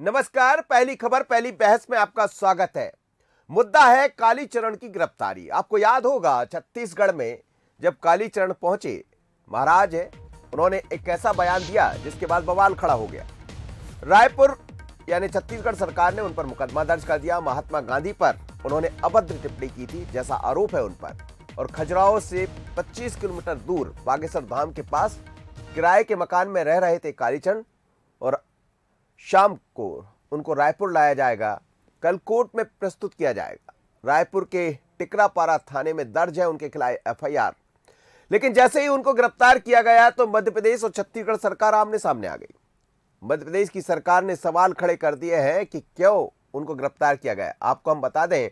नमस्कार। पहली खबर पहली बहस में आपका स्वागत है। मुद्दा है कालीचरण की गिरफ्तारी। आपको याद होगा छत्तीसगढ़ में जब कालीचरण पहुंचे, महाराज है, उन्होंने एक ऐसा बयान दिया जिसके बाद बवाल खड़ा हो गया। रायपुर यानी छत्तीसगढ़ सरकार ने उन पर मुकदमा दर्ज कर दिया। महात्मा गांधी पर उन्होंने अभद्र टिप्पणी की थी जैसा आरोप है उन पर, और खजुराहो से 25 किलोमीटर दूर बागेश्वर धाम के पास किराए के मकान में रह रहे थे कालीचरण, और शाम को उनको रायपुर लाया जाएगा, कल कोर्ट में प्रस्तुत किया जाएगा। रायपुर के टिकरापारा थाने में दर्ज है उनके खिलाफ एफआईआर। लेकिन जैसे ही उनको गिरफ्तार किया गया तो मध्य प्रदेश और छत्तीसगढ़ सरकार आमने सामने आ गई। मध्य प्रदेश की सरकार ने सवाल खड़े कर दिए हैं कि क्यों उनको गिरफ्तार किया गया। आपको हम बता दें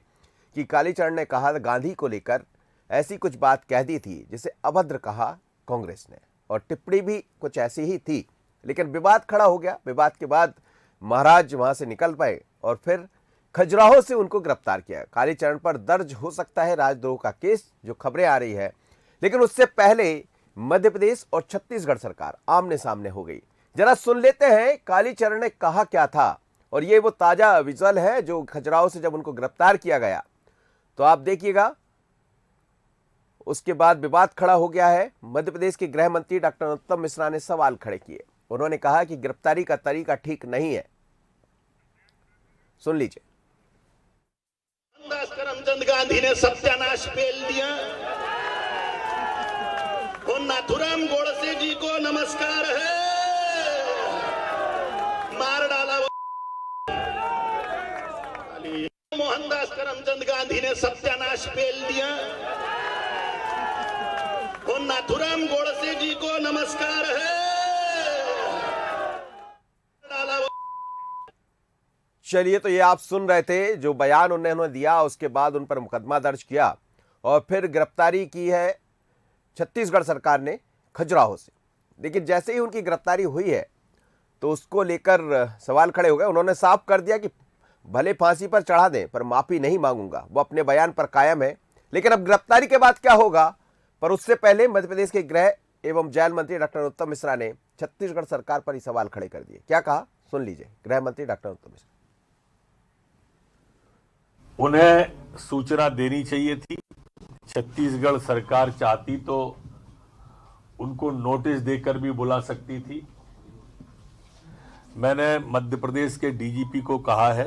कि कालीचरण ने कहा गांधी को लेकर ऐसी कुछ बात कह दी थी जिसे अभद्र कहा कांग्रेस ने, और टिप्पणी भी कुछ ऐसी ही थी। लेकिन विवाद खड़ा हो गया। विवाद के बाद महाराज वहां से निकल पाए और फिर खजुराहो से उनको गिरफ्तार किया। कालीचरण पर दर्ज हो सकता है राजद्रोह का केस, जो खबरें आ रही है। लेकिन उससे पहले मध्य प्रदेश और छत्तीसगढ़ सरकार आमने सामने हो गई। जरा सुन लेते हैं कालीचरण ने कहा क्या था। और ये वो ताजा विजुअल है जो खजुराहो से जब उनको गिरफ्तार किया गया, तो आप देखिएगा। उसके बाद विवाद खड़ा हो गया है। मध्य प्रदेश के गृह मंत्री डॉक्टर नरोत्तम मिश्रा ने सवाल खड़े किए। उन्होंने कहा कि गिरफ्तारी का तरीका ठीक नहीं है। सुन लीजिए। मोहनदास करमचंद गांधी ने सत्यानाश पेल दिया। और नाथुराम गोडसे जी को नमस्कार है, मार डाला वो। मोहनदास करमचंद गांधी ने सत्यानाश पेल दिया। और नाथुराम गोडसे जी को नमस्कार है। चलिए, तो ये आप सुन रहे थे जो बयान उन्होंने दिया। उसके बाद उन पर मुकदमा दर्ज किया और फिर गिरफ्तारी की है छत्तीसगढ़ सरकार ने खजुराहो से। लेकिन जैसे ही उनकी गिरफ्तारी हुई है तो उसको लेकर सवाल खड़े हो गए। उन्होंने साफ कर दिया कि भले फांसी पर चढ़ा दें पर माफी नहीं मांगूंगा। वो अपने बयान पर कायम है। लेकिन अब गिरफ्तारी के बाद क्या होगा, पर उससे पहले मध्य प्रदेश के गृह एवं जेल मंत्री डॉक्टर नरोत्तम मिश्रा ने छत्तीसगढ़ सरकार पर ही सवाल खड़े कर दिए। क्या कहा, सुन लीजिए। गृह मंत्री डॉक्टर नरोत्तम मिश्रा। उन्हें सूचना देनी चाहिए थी। छत्तीसगढ़ सरकार चाहती तो उनको नोटिस देकर भी बुला सकती थी। मैंने मध्य प्रदेश के डीजीपी को कहा है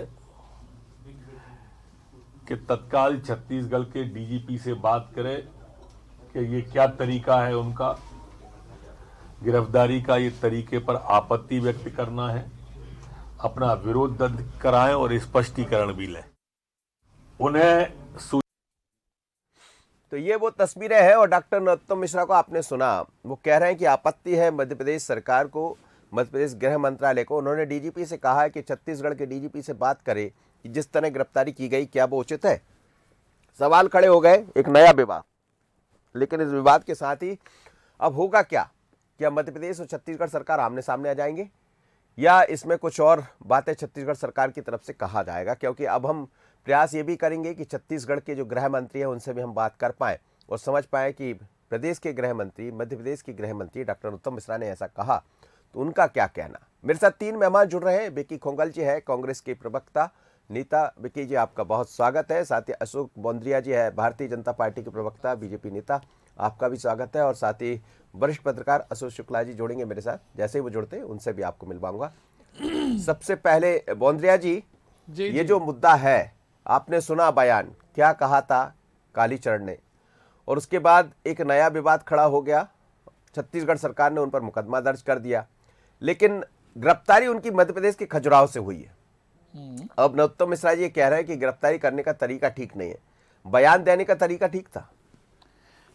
कि तत्काल छत्तीसगढ़ के डीजीपी से बात करें कि ये क्या तरीका है उनका गिरफ्तारी का। ये तरीके पर आपत्ति व्यक्त करना है, अपना विरोध दर्ज कराएं और स्पष्टीकरण भी लें। उन्हें तो ये वो तस्वीरें हैं। और डॉक्टर नरोत्तम मिश्रा को आपने सुना, वो कह रहे हैं कि आपत्ति है मध्य प्रदेश सरकार को, मध्य प्रदेश गृह मंत्रालय को। उन्होंने डीजीपी से कहा है कि छत्तीसगढ़ के डीजीपी से बात करे कि जिस तरह गिरफ्तारी की गई क्या वो उचित है। सवाल खड़े हो गए, एक नया विवाद। लेकिन इस विवाद के साथ ही अब होगा क्या मध्य प्रदेश और छत्तीसगढ़ सरकार आमने सामने आ जाएंगे, या इसमें कुछ और बातें छत्तीसगढ़ सरकार की तरफ से कहा जाएगा। क्योंकि अब हम प्रयास ये भी करेंगे कि छत्तीसगढ़ के जो गृह मंत्री हैं उनसे भी हम बात कर पाएँ और समझ पाएँ कि प्रदेश के गृह मंत्री, मध्य प्रदेश के गृह मंत्री डॉक्टर नरोत्तम मिश्रा ने ऐसा कहा तो उनका क्या कहना। मेरे साथ 3 मेहमान जुड़ रहे हैं। विकी खोंगल जी है, कांग्रेस के प्रवक्ता। नीता, विकी जी आपका बहुत स्वागत है। साथ ही अशोक बोंद्रिया जी है, भारतीय जनता पार्टी के प्रवक्ता, बीजेपी नेता, आपका भी स्वागत है। और साथ ही वरिष्ठ पत्रकार अशोक शुक्ला जी जोड़ेंगे मेरे साथ। जैसे ही वो जुड़ते हैं उनसे भी आपको मिलवाऊंगा। सबसे पहले बोंद्रिया जी, ये जो मुद्दा है, आपने सुना बयान, क्या कहा था कालीचरण ने, और उसके बाद एक नया विवाद खड़ा हो गया। छत्तीसगढ़ सरकार ने उन पर मुकदमा दर्ज कर दिया। लेकिन गिरफ्तारी उनकी मध्य प्रदेश के खजुराहो से हुई है। अब नरोत्तम मिश्रा जी ये कह रहे हैं कि गिरफ्तारी करने का तरीका ठीक नहीं है। बयान देने का तरीका ठीक था।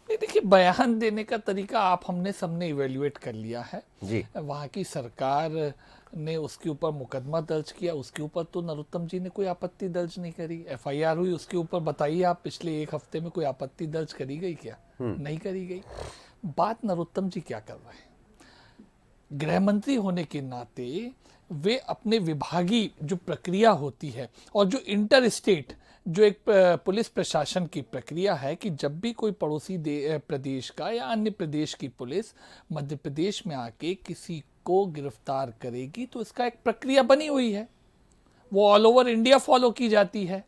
नहीं, देखिए, बयान देने का तरीका आप हमने सबने इवेल्युएट कर लिया है जी। वहाँ की सरकार ने उसके ऊपर मुकदमा दर्ज किया, उसके ऊपर तो नरोत्तम जी ने कोई आपत्ति दर्ज नहीं करी। एफआईआर हुई, उसके ऊपर बताइए आप पिछले 1 हफ्ते में कोई आपत्ति दर्ज करी गई क्या? नहीं करी गई। बात नरोत्तम जी क्या कर रहे हैं, गृह मंत्री होने के नाते वे अपने विभागीय जो प्रक्रिया होती है और जो इंटर स्टेट जो एक पुलिस प्रशासन की प्रक्रिया है कि जब भी कोई पड़ोसी प्रदेश का या अन्य प्रदेश की पुलिस मध्य प्रदेश में आके किसी को गिरफ्तार करेगी तो इसका एक प्रक्रिया बनी हुई है। वो ऑल ओवर इंडिया फॉलो की जाती है,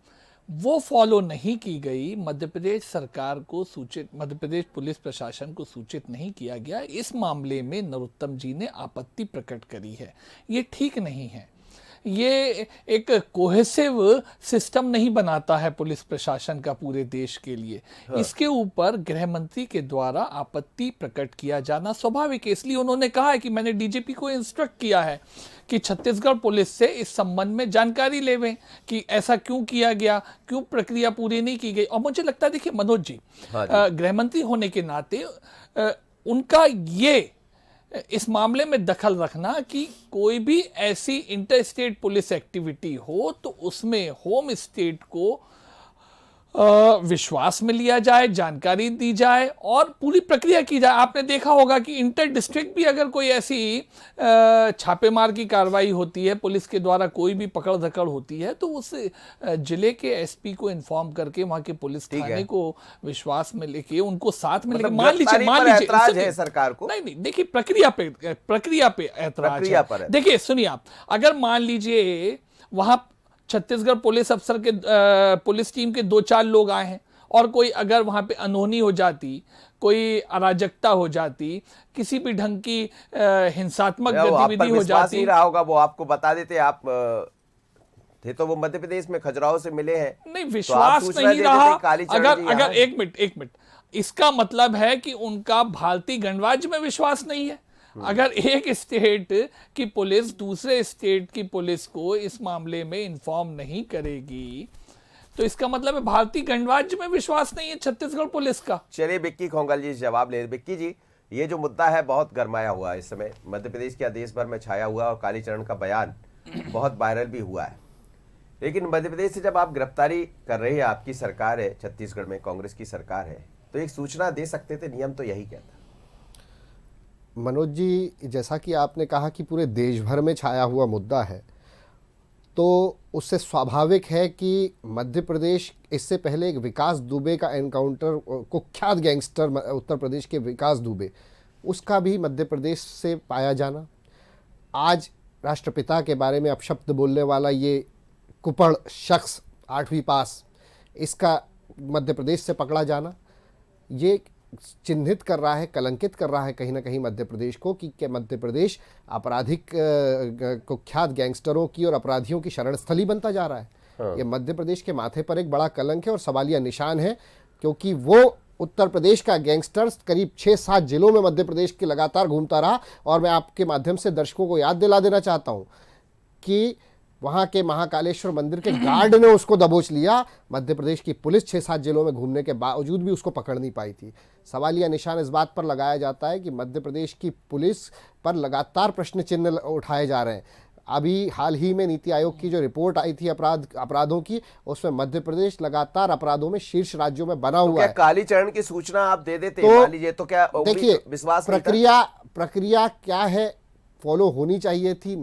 वो फॉलो नहीं की गई। मध्य प्रदेश सरकार को सूचित, मध्य प्रदेश पुलिस प्रशासन को सूचित नहीं किया गया। इस मामले में नरोत्तम जी ने आपत्ति प्रकट करी है। ये ठीक नहीं है। ये एक कोहेसिव सिस्टम नहीं बनाता है पुलिस प्रशासन का पूरे देश के लिए। इसके ऊपर गृह मंत्री के द्वारा आपत्ति प्रकट किया जाना स्वाभाविक है। इसलिए उन्होंने कहा है कि मैंने डीजीपी को इंस्ट्रक्ट किया है कि छत्तीसगढ़ पुलिस से इस संबंध में जानकारी लेवें कि ऐसा क्यों किया गया, क्यों प्रक्रिया पूरी नहीं की गई। और मुझे लगता है, देखिए मनोज जी, गृह मंत्री होने के नाते उनका ये इस मामले में दखल रखना कि कोई भी ऐसी इंटर स्टेट पुलिस एक्टिविटी हो तो उसमें होम स्टेट को विश्वास में लिया जाए, जानकारी दी जाए और पूरी प्रक्रिया की जाए। आपने देखा होगा कि इंटर डिस्ट्रिक्ट भी अगर कोई ऐसी छापेमार की कार्रवाई होती है, पुलिस के द्वारा कोई भी पकड़ धकड़ होती है, तो उस जिले के एसपी को इन्फॉर्म करके वहां के पुलिस थाने को विश्वास में लेके उनको साथ में लेके, मान लीजिए ऐतराज है सरकार को। नहीं, देखिए प्रक्रिया पे ऐतराज है। देखिए सुनिए आप, अगर मान लीजिए वहां छत्तीसगढ़ पुलिस अफसर के पुलिस टीम के 2-4 लोग आए हैं और कोई अगर वहां पे अनहोनी हो जाती, कोई अराजकता हो जाती, किसी भी ढंग की हिंसात्मक गतिविधि हो जाती, नहीं रहा होगा, वो आपको बता देते। आप थे तो वो मध्य प्रदेश में खजुराहो से मिले हैं। नहीं, विश्वास तो नहीं रहा। अगर एक मिनट, इसका मतलब है कि उनका भारतीय गणराज्य में विश्वास नहीं है। अगर एक स्टेट की पुलिस दूसरे स्टेट की पुलिस को इस मामले में इन्फॉर्म नहीं करेगी तो इसका मतलब है भारतीय गणराज्य में विश्वास नहीं है छत्तीसगढ़ पुलिस का। चलिए विक्की खोंगल जी जवाब ले। विक्की जी, ये जो मुद्दा है बहुत गरमाया हुआ है इस समय, मध्य प्रदेश क्या देश भर में छाया हुआ और कालीचरण का बयान बहुत वायरल भी हुआ है। लेकिन मध्य प्रदेश से जब आप गिरफ्तारी कर रही है, आपकी सरकार है, छत्तीसगढ़ में कांग्रेस की सरकार है, तो एक सूचना दे सकते थे, नियम तो यही कहता। मनोज जी, जैसा कि आपने कहा कि पूरे देश भर में छाया हुआ मुद्दा है, तो उससे स्वाभाविक है कि मध्य प्रदेश इससे पहले एक विकास दुबे का एनकाउंटर, कुख्यात गैंगस्टर उत्तर प्रदेश के विकास दुबे, उसका भी मध्य प्रदेश से पाया जाना, आज राष्ट्रपिता के बारे में अपशब्द बोलने वाला ये कुपड़ शख्स 8वीं पास, इसका मध्य प्रदेश से पकड़ा जाना, ये चिन्हित कर रहा है, कलंकित कर रहा है कहीं ना कहीं मध्य प्रदेश को कि मध्य प्रदेश आपराधिक कुख्यात गैंगस्टरों की और अपराधियों की शरण स्थली बनता जा रहा है। ये मध्य प्रदेश के माथे पर एक बड़ा कलंक है और सवालिया निशान है, क्योंकि वो उत्तर प्रदेश का गैंगस्टर्स करीब 6-7 जिलों में मध्य प्रदेश के लगातार घूमता रहा। और मैं आपके माध्यम से दर्शकों को याद दिला देना चाहता हूँ कि वहाँ के महाकालेश्वर मंदिर के गार्ड ने उसको दबोच लिया। मध्य प्रदेश की पुलिस 6-7 जिलों में घूमने के बावजूद भी उसको पकड़ नहीं पाई थी। सवालिया निशान इस बात पर लगाया जाता है कि मध्य प्रदेश की पुलिस पर लगातार प्रश्न चिन्ह उठाए जा रहे हैं। अभी हाल ही में नीति आयोग की जो रिपोर्ट आई थी अपराधों की, उसमें मध्य प्रदेश लगातार अपराधों में शीर्ष राज्यों में बना हुआ है। कालीचरण की सूचना आप दे देते मान लीजिए, तो क्या देखिए विश्वास प्रक्रिया क्या है, फॉलो होनी चाहिए थी,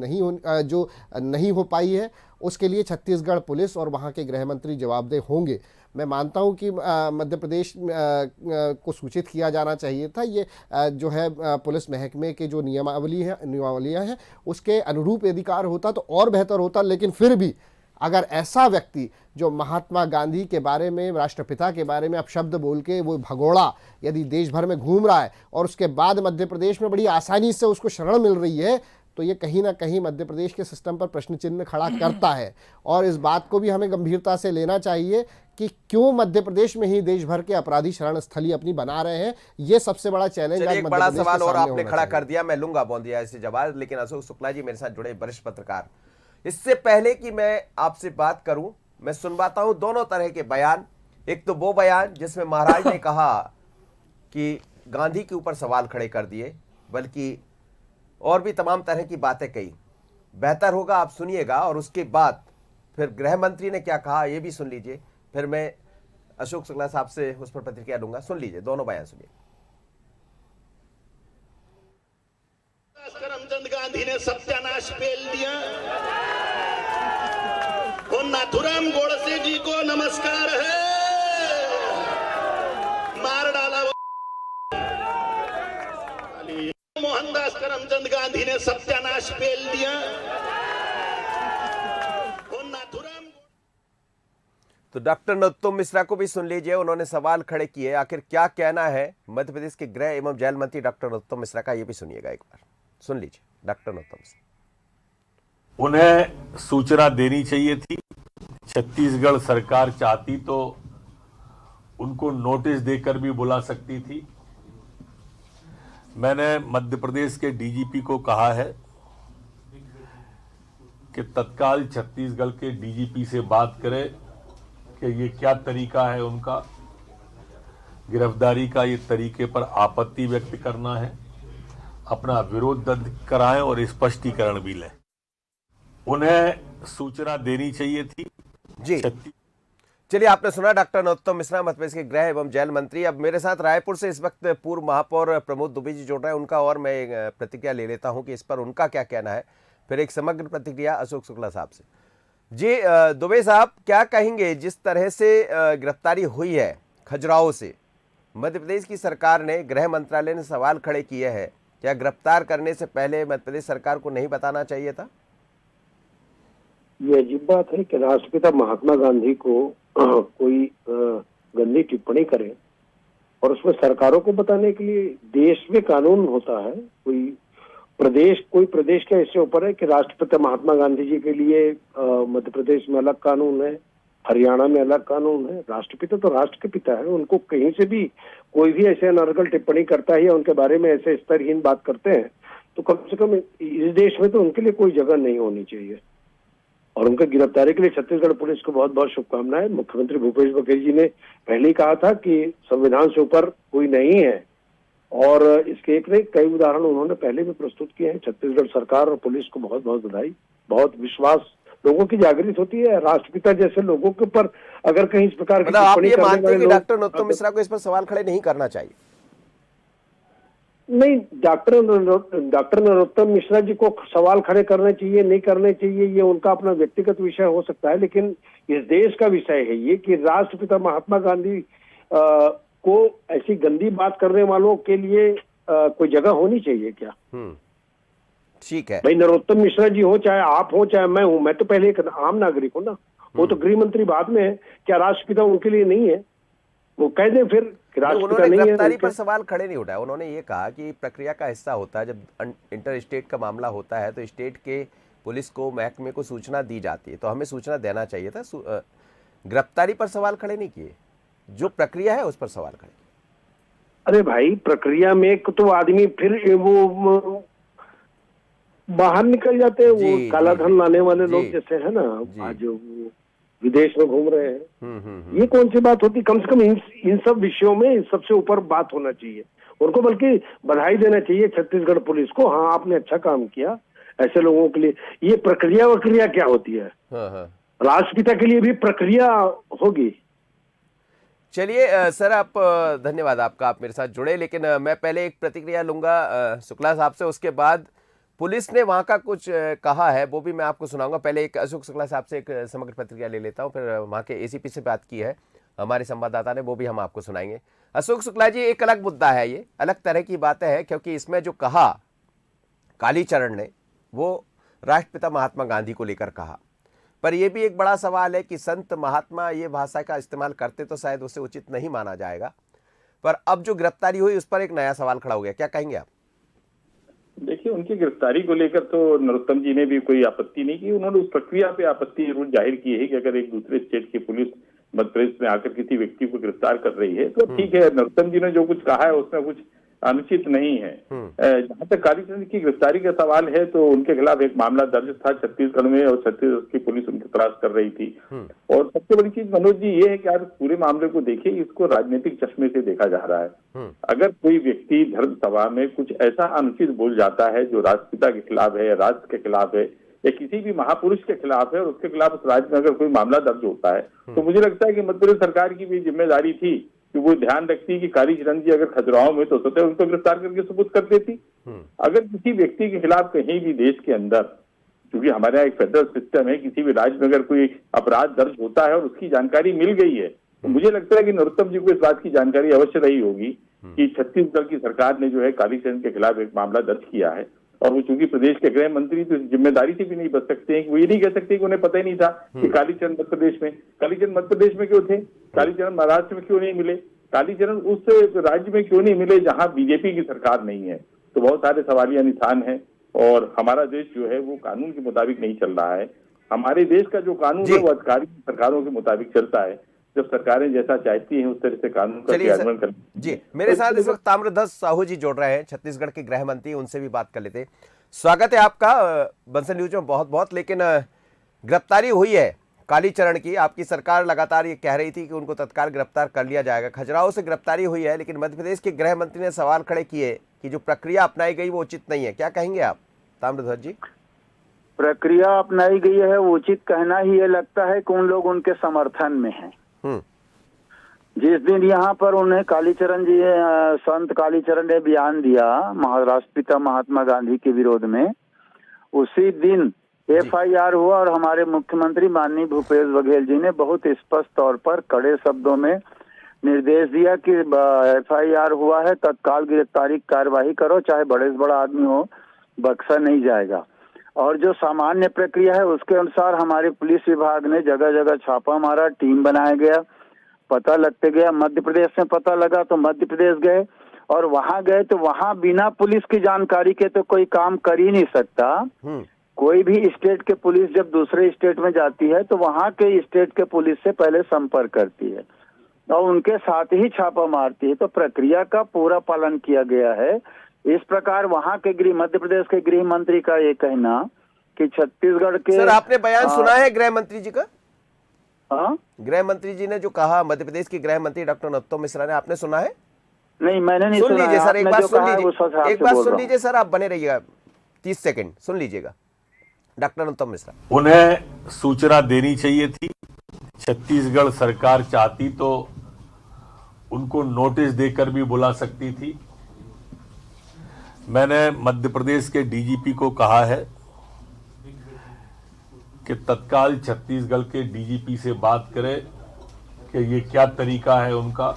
जो नहीं हो पाई है, उसके लिए छत्तीसगढ़ पुलिस और वहाँ के गृह मंत्री जवाबदेह होंगे। मैं मानता हूँ कि मध्य प्रदेश को सूचित किया जाना चाहिए था। ये जो है पुलिस महकमे के जो नियमावलियाँ हैं उसके अनुरूप अधिकार होता तो और बेहतर होता। लेकिन फिर भी अगर ऐसा व्यक्ति जो महात्मा गांधी के बारे में, राष्ट्रपिता के बारे में अपशब्द बोल के वो भगोड़ा यदि देश भर में घूम रहा है और उसके बाद मध्य प्रदेश में बड़ी आसानी से उसको शरण मिल रही है, तो ये कहीं ना कहीं मध्य प्रदेश के सिस्टम पर प्रश्न चिन्ह खड़ा करता है। और इस बात को भी हमें गंभीरता से लेना चाहिए कि क्यों मध्य प्रदेश में ही देश भर के अपराधी शरण स्थली अपनी बना रहे हैं। ये सबसे बड़ा चैलेंज आज एक बड़ा सवाल और आपने खड़ा कर दिया, मैं लूंगा बोंदिया इसे जवाब। लेकिन अशोक शुक्ला जी मेरे साथ जुड़े वरिष्ठ पत्रकार, इससे पहले कि मैं आपसे बात करूं, मैं सुनवाता हूं दोनों तरह के बयान। एक तो वो बयान जिसमें महाराज ने कहा कि गांधी के ऊपर सवाल खड़े कर दिए, बल्कि और भी तमाम तरह की बातें कही। बेहतर होगा आप सुनिएगा और उसके बाद फिर गृह मंत्री ने क्या कहा ये भी सुन लीजिए, फिर मैं अशोक शुक्ला साहब से उस पर प्रतिक्रिया लूंगा। सुन लीजिए, दोनों बयान सुनिए। करमचंद गांधी ने सत्यानाश पेल दिया और नाथुराम गोडसे जी को नमस्कार है, मार डाला वो। मोहनदास करमचंद गांधी ने सत्यानाश पेल दिया और तो डॉक्टर नरोत्तम मिश्रा को भी सुन लीजिए, उन्होंने सवाल खड़े किए। आखिर क्या कहना है मध्य प्रदेश के गृह एवं जेल मंत्री डॉक्टर नरोत्तम मिश्रा का, ये भी सुनिएगा एक बार। सुन लीजिए डॉक्टर नरोत्तम मिश्रा। उन्हें सूचना देनी चाहिए थी। छत्तीसगढ़ सरकार चाहती तो उनको नोटिस देकर भी बुला सकती थी। मैंने मध्य प्रदेश के डीजीपी को कहा है कि तत्काल छत्तीसगढ़ के डीजीपी से बात करें कि ये क्या तरीका है उनका गिरफ्तारी का, ये तरीके पर आपत्ति व्यक्त करना है, अपना विरोध दर्ज कराएं और स्पष्टीकरण भी लें। उन्हें सूचना देनी चाहिए थी जी। चलिए, आपने सुना डॉक्टर नरोत्तम मिश्रा, मध्य प्रदेश के गृह एवं जेल मंत्री। अब मेरे साथ रायपुर से इस वक्त पूर्व महापौर प्रमोद दुबे जी जुड़ रहे हैं, उनका और मैं प्रतिक्रिया ले लेता हूं कि इस पर उनका क्या कहना है, फिर एक समग्र प्रतिक्रिया अशोक शुक्ला साहब से। जी दुबे साहब, क्या कहेंगे जिस तरह से गिरफ्तारी हुई है खजुराहो से, मध्य प्रदेश की सरकार ने, गृह मंत्रालय ने सवाल खड़े किए हैं, क्या गिरफ्तार करने से पहले मध्य प्रदेश सरकार को नहीं बताना चाहिए था? ये अजीब बात है कि राष्ट्रपिता महात्मा गांधी को कोई गंदी टिप्पणी करे और उसमें सरकारों को बताने के लिए देश में कानून होता है। कोई प्रदेश के इससे ऊपर है कि राष्ट्रपिता महात्मा गांधी जी के लिए मध्य प्रदेश में अलग कानून है, हरियाणा में अलग कानून है। राष्ट्रपिता तो राष्ट्र के पिता है, उनको कहीं से भी कोई भी ऐसे अनर्गल टिप्पणी करता है या उनके बारे में ऐसे स्तरहीन बात करते हैं तो कम से कम इस देश में तो उनके लिए कोई जगह नहीं होनी चाहिए। और उनके गिरफ्तारी के लिए छत्तीसगढ़ पुलिस को बहुत बहुत शुभकामनाएं। मुख्यमंत्री भूपेश बघेल जी ने पहले ही कहा था कि संविधान से ऊपर कोई नहीं है और इसके एक नहीं कई उदाहरण उन्होंने पहले भी प्रस्तुत किए हैं। छत्तीसगढ़ सरकार और पुलिस को बहुत बहुत बधाई। बहुत विश्वास लोगों की जागृत होती है। राष्ट्रपिता जैसे लोगों के ऊपर अगर कहीं इस प्रकार की आप टिप्पणी ये करने मानते हैं वाले कि लोग- डॉक्टर नरोत्तम मिश्रा को इस पर सवाल खड़े नहीं करना चाहिए? नहीं, डॉक्टर नरोत्तम मिश्रा जी को सवाल खड़े करने चाहिए नहीं करने चाहिए, ये उनका अपना व्यक्तिगत विषय हो सकता है, लेकिन इस देश का विषय है ये कि राष्ट्रपिता महात्मा गांधी को ऐसी गंदी बात करने वालों के लिए कोई जगह होनी चाहिए क्या? ठीक है भाई, नरोत्तम मिश्रा जी हो, चाहे आप हो, चाहे मैं हूं, मैं तो पहले एक आम नागरिक हूं ना। वो तो गृह मंत्री बाद में है। क्या राष्ट्रपिता उनके लिए नहीं है? वो कह दें फिर कि राष्ट्रपिता उन्होंने नहीं है। गिरफ्तारी पर सवाल खड़े नहीं उठाए। उन्होंने ये कहा कि प्रक्रिया का हिस्सा होता है, जब इंटर स्टेट का मामला होता है तो स्टेट के पुलिस को, महकमे को सूचना दी जाती है, तो हमें सूचना देना चाहिए था। गिरफ्तारी पर सवाल खड़े नहीं किए, जो प्रक्रिया है उस पर सवाल खड़े। अरे भाई, प्रक्रिया में तो आदमी फिर वो बाहर निकल जाते हैं। वो काला धन लाने वाले लोग जैसे है ना, आज वो विदेश में घूम रहे हैं। ये कौन सी बात होती? कम से कम इन सब विषयों में इन सबसे ऊपर बात होना चाहिए उनको, बल्कि बधाई देना चाहिए छत्तीसगढ़ पुलिस को। हाँ, आपने अच्छा काम किया ऐसे लोगों के लिए। ये प्रक्रिया क्या होती है? राष्ट्रपिता के लिए भी प्रक्रिया होगी। चलिए सर, आप धन्यवाद आपका, आप मेरे साथ जुड़े। लेकिन मैं पहले एक प्रतिक्रिया लूंगा शुक्ला साहब से, उसके बाद पुलिस ने वहां का कुछ कहा है वो भी मैं आपको सुनाऊंगा। पहले एक अशोक शुक्ला साहब से एक समग्र प्रतिक्रिया ले लेता हूं, फिर वहां के एसीपी से बात की है हमारे संवाददाता ने, वो भी हम आपको सुनाएंगे। अशोक शुक्ला जी, एक अलग मुद्दा है, ये अलग तरह की बातें हैं, क्योंकि इसमें जो कहा कालीचरण ने वो राष्ट्रपिता महात्मा गांधी को लेकर कहा, पर यह भी एक बड़ा सवाल है कि संत महात्मा ये भाषा का इस्तेमाल करते तो शायद उसे उचित नहीं माना जाएगा, पर अब जो गिरफ्तारी हुई उस पर एक नया सवाल खड़ा हो गया। क्या कहेंगे आप? देखिए, उनकी गिरफ्तारी को लेकर तो नरोत्तम जी ने भी कोई आपत्ति नहीं की। उन्होंने उस प्रक्रिया पे आपत्ति जरूर जाहिर की है कि अगर एक दूसरे स्टेट की पुलिस मध्य प्रदेश में आकर किसी व्यक्ति को गिरफ्तार कर रही है तो ठीक है, नरोत्तम जी ने जो कुछ कहा है उसमें कुछ अनुचित नहीं है। जहां तक कालीचरण की गिरफ्तारी का सवाल है तो उनके खिलाफ एक मामला दर्ज था छत्तीसगढ़ में और छत्तीसगढ़ की पुलिस उनकी तलाश कर रही थी। और सबसे बड़ी चीज मनोज जी ये है कि आप पूरे मामले को देखिए, इसको राजनीतिक चश्मे से देखा जा रहा है। अगर कोई व्यक्ति धर्म सभा में कुछ ऐसा अनुचित बोल जाता है जो राष्ट्रपिता के खिलाफ है, राष्ट्र के खिलाफ है या किसी भी महापुरुष के खिलाफ है और उसके खिलाफ उस राज्य में अगर कोई मामला दर्ज होता है तो मुझे लगता है कि मध्य प्रदेश सरकार की भी जिम्मेदारी थी कि वो ध्यान रखती कि कालीचरण जी अगर खजुराहो में तो स्वतः उनको गिरफ्तार करके सबूत कर देती। अगर किसी व्यक्ति के खिलाफ कहीं भी देश के अंदर, क्योंकि हमारे यहाँ एक फेडरल सिस्टम है, किसी भी राज्य में अगर कोई अपराध दर्ज होता है और उसकी जानकारी मिल गई है तो मुझे लगता है कि नरोत्तम जी को इस बात की जानकारी अवश्य रही होगी कि छत्तीसगढ़ की सरकार ने जो है कालीचरण के खिलाफ एक मामला दर्ज किया है और वो चूंकि प्रदेश के गृह मंत्री तो जिम्मेदारी से भी नहीं बच सकते हैं कि वो ये नहीं कह सकते कि उन्हें पता ही नहीं था कि कालीचरण मध्य प्रदेश में क्यों थे, कालीचरण महाराष्ट्र में क्यों नहीं मिले, कालीचरण उस राज्य में क्यों नहीं मिले जहां बीजेपी की सरकार नहीं है। तो बहुत सारे सवालिया निशान है और हमारा देश जो है वो कानून के मुताबिक नहीं चल रहा है। हमारे देश का जो कानून है वो अधिकारी सरकारों के मुताबिक चलता है। जब सरकारें जैसा चाहती हैं उस तरह से कानून का क्रियान्वयन कर। जी, मेरे साथ इस वक्त ताम्रध्वज साहू जी जोड़ रहे हैं, छत्तीसगढ़ के गृह मंत्री, उनसे भी बात कर लेते हैं। स्वागत है आपका बंसल न्यूज में बहुत बहुत। लेकिन गिरफ्तारी हुई है कालीचरण की, आपकी सरकार लगातार ये कह रही थी कि उनको तत्काल गिरफ्तार कर लिया जाएगा। खजुराहो से गिरफ्तारी हुई है, लेकिन मध्य प्रदेश के गृह मंत्री ने सवाल खड़े किए कि जो प्रक्रिया अपनाई गई वो उचित नहीं है। क्या कहेंगे आप ताम्रध्वज जी? प्रक्रिया अपनाई गई है वो उचित कहना ही ये लगता है कि उन लोग उनके समर्थन में हैं। जिस दिन यहाँ पर उन्हें कालीचरण जी संत कालीचरण ने बयान दिया राष्ट्रपिता महात्मा गांधी के विरोध में, उसी दिन FIR हुआ और हमारे मुख्यमंत्री माननीय भूपेश बघेल जी ने बहुत स्पष्ट तौर पर कड़े शब्दों में निर्देश दिया कि FIR हुआ है, तत्काल गिरफ्तारी कार्रवाई करो, चाहे बड़े से बड़ा आदमी हो, बख्शा नहीं जाएगा। और जो सामान्य प्रक्रिया है उसके अनुसार हमारे पुलिस विभाग ने जगह जगह छापा मारा, टीम बनाया गया, पता लगते गया। मध्य प्रदेश में पता लगा तो मध्य प्रदेश गए और वहां गए तो वहां बिना पुलिस की जानकारी के तो कोई काम कर ही नहीं सकता। कोई भी स्टेट के पुलिस जब दूसरे स्टेट में जाती है तो वहां के स्टेट के पुलिस से पहले संपर्क करती है और उनके साथ ही छापा मारती है। तो प्रक्रिया का पूरा पालन किया गया है। इस प्रकार वहां के मध्य प्रदेश के गृह मंत्री का ये कहना कि छत्तीसगढ़ के सर, आपने बयान सुना है गृह मंत्री जी का? हाँ, गृह मंत्री जी ने जो कहा, मध्य प्रदेश के गृह मंत्री डॉक्टर नरोत्तम मिश्रा ने, आपने सुना है? नहीं, मैंने नहीं सुन सुना। लीजिए सर, एक बात सुन लीजिए, एक बात सुन लीजिए लीजिए सर, आप बने रहिएगा 30 सेकंड, सुन लीजिएगा डॉक्टर नरोत्तम मिश्रा। उन्हें सूचना देनी चाहिए थी। छत्तीसगढ़ सरकार चाहती तो उनको नोटिस देकर भी बुला सकती थी। मैंने मध्य प्रदेश के DGP को कहा है कि तत्काल छत्तीसगढ़ के DGP से बात करें कि ये क्या तरीका है उनका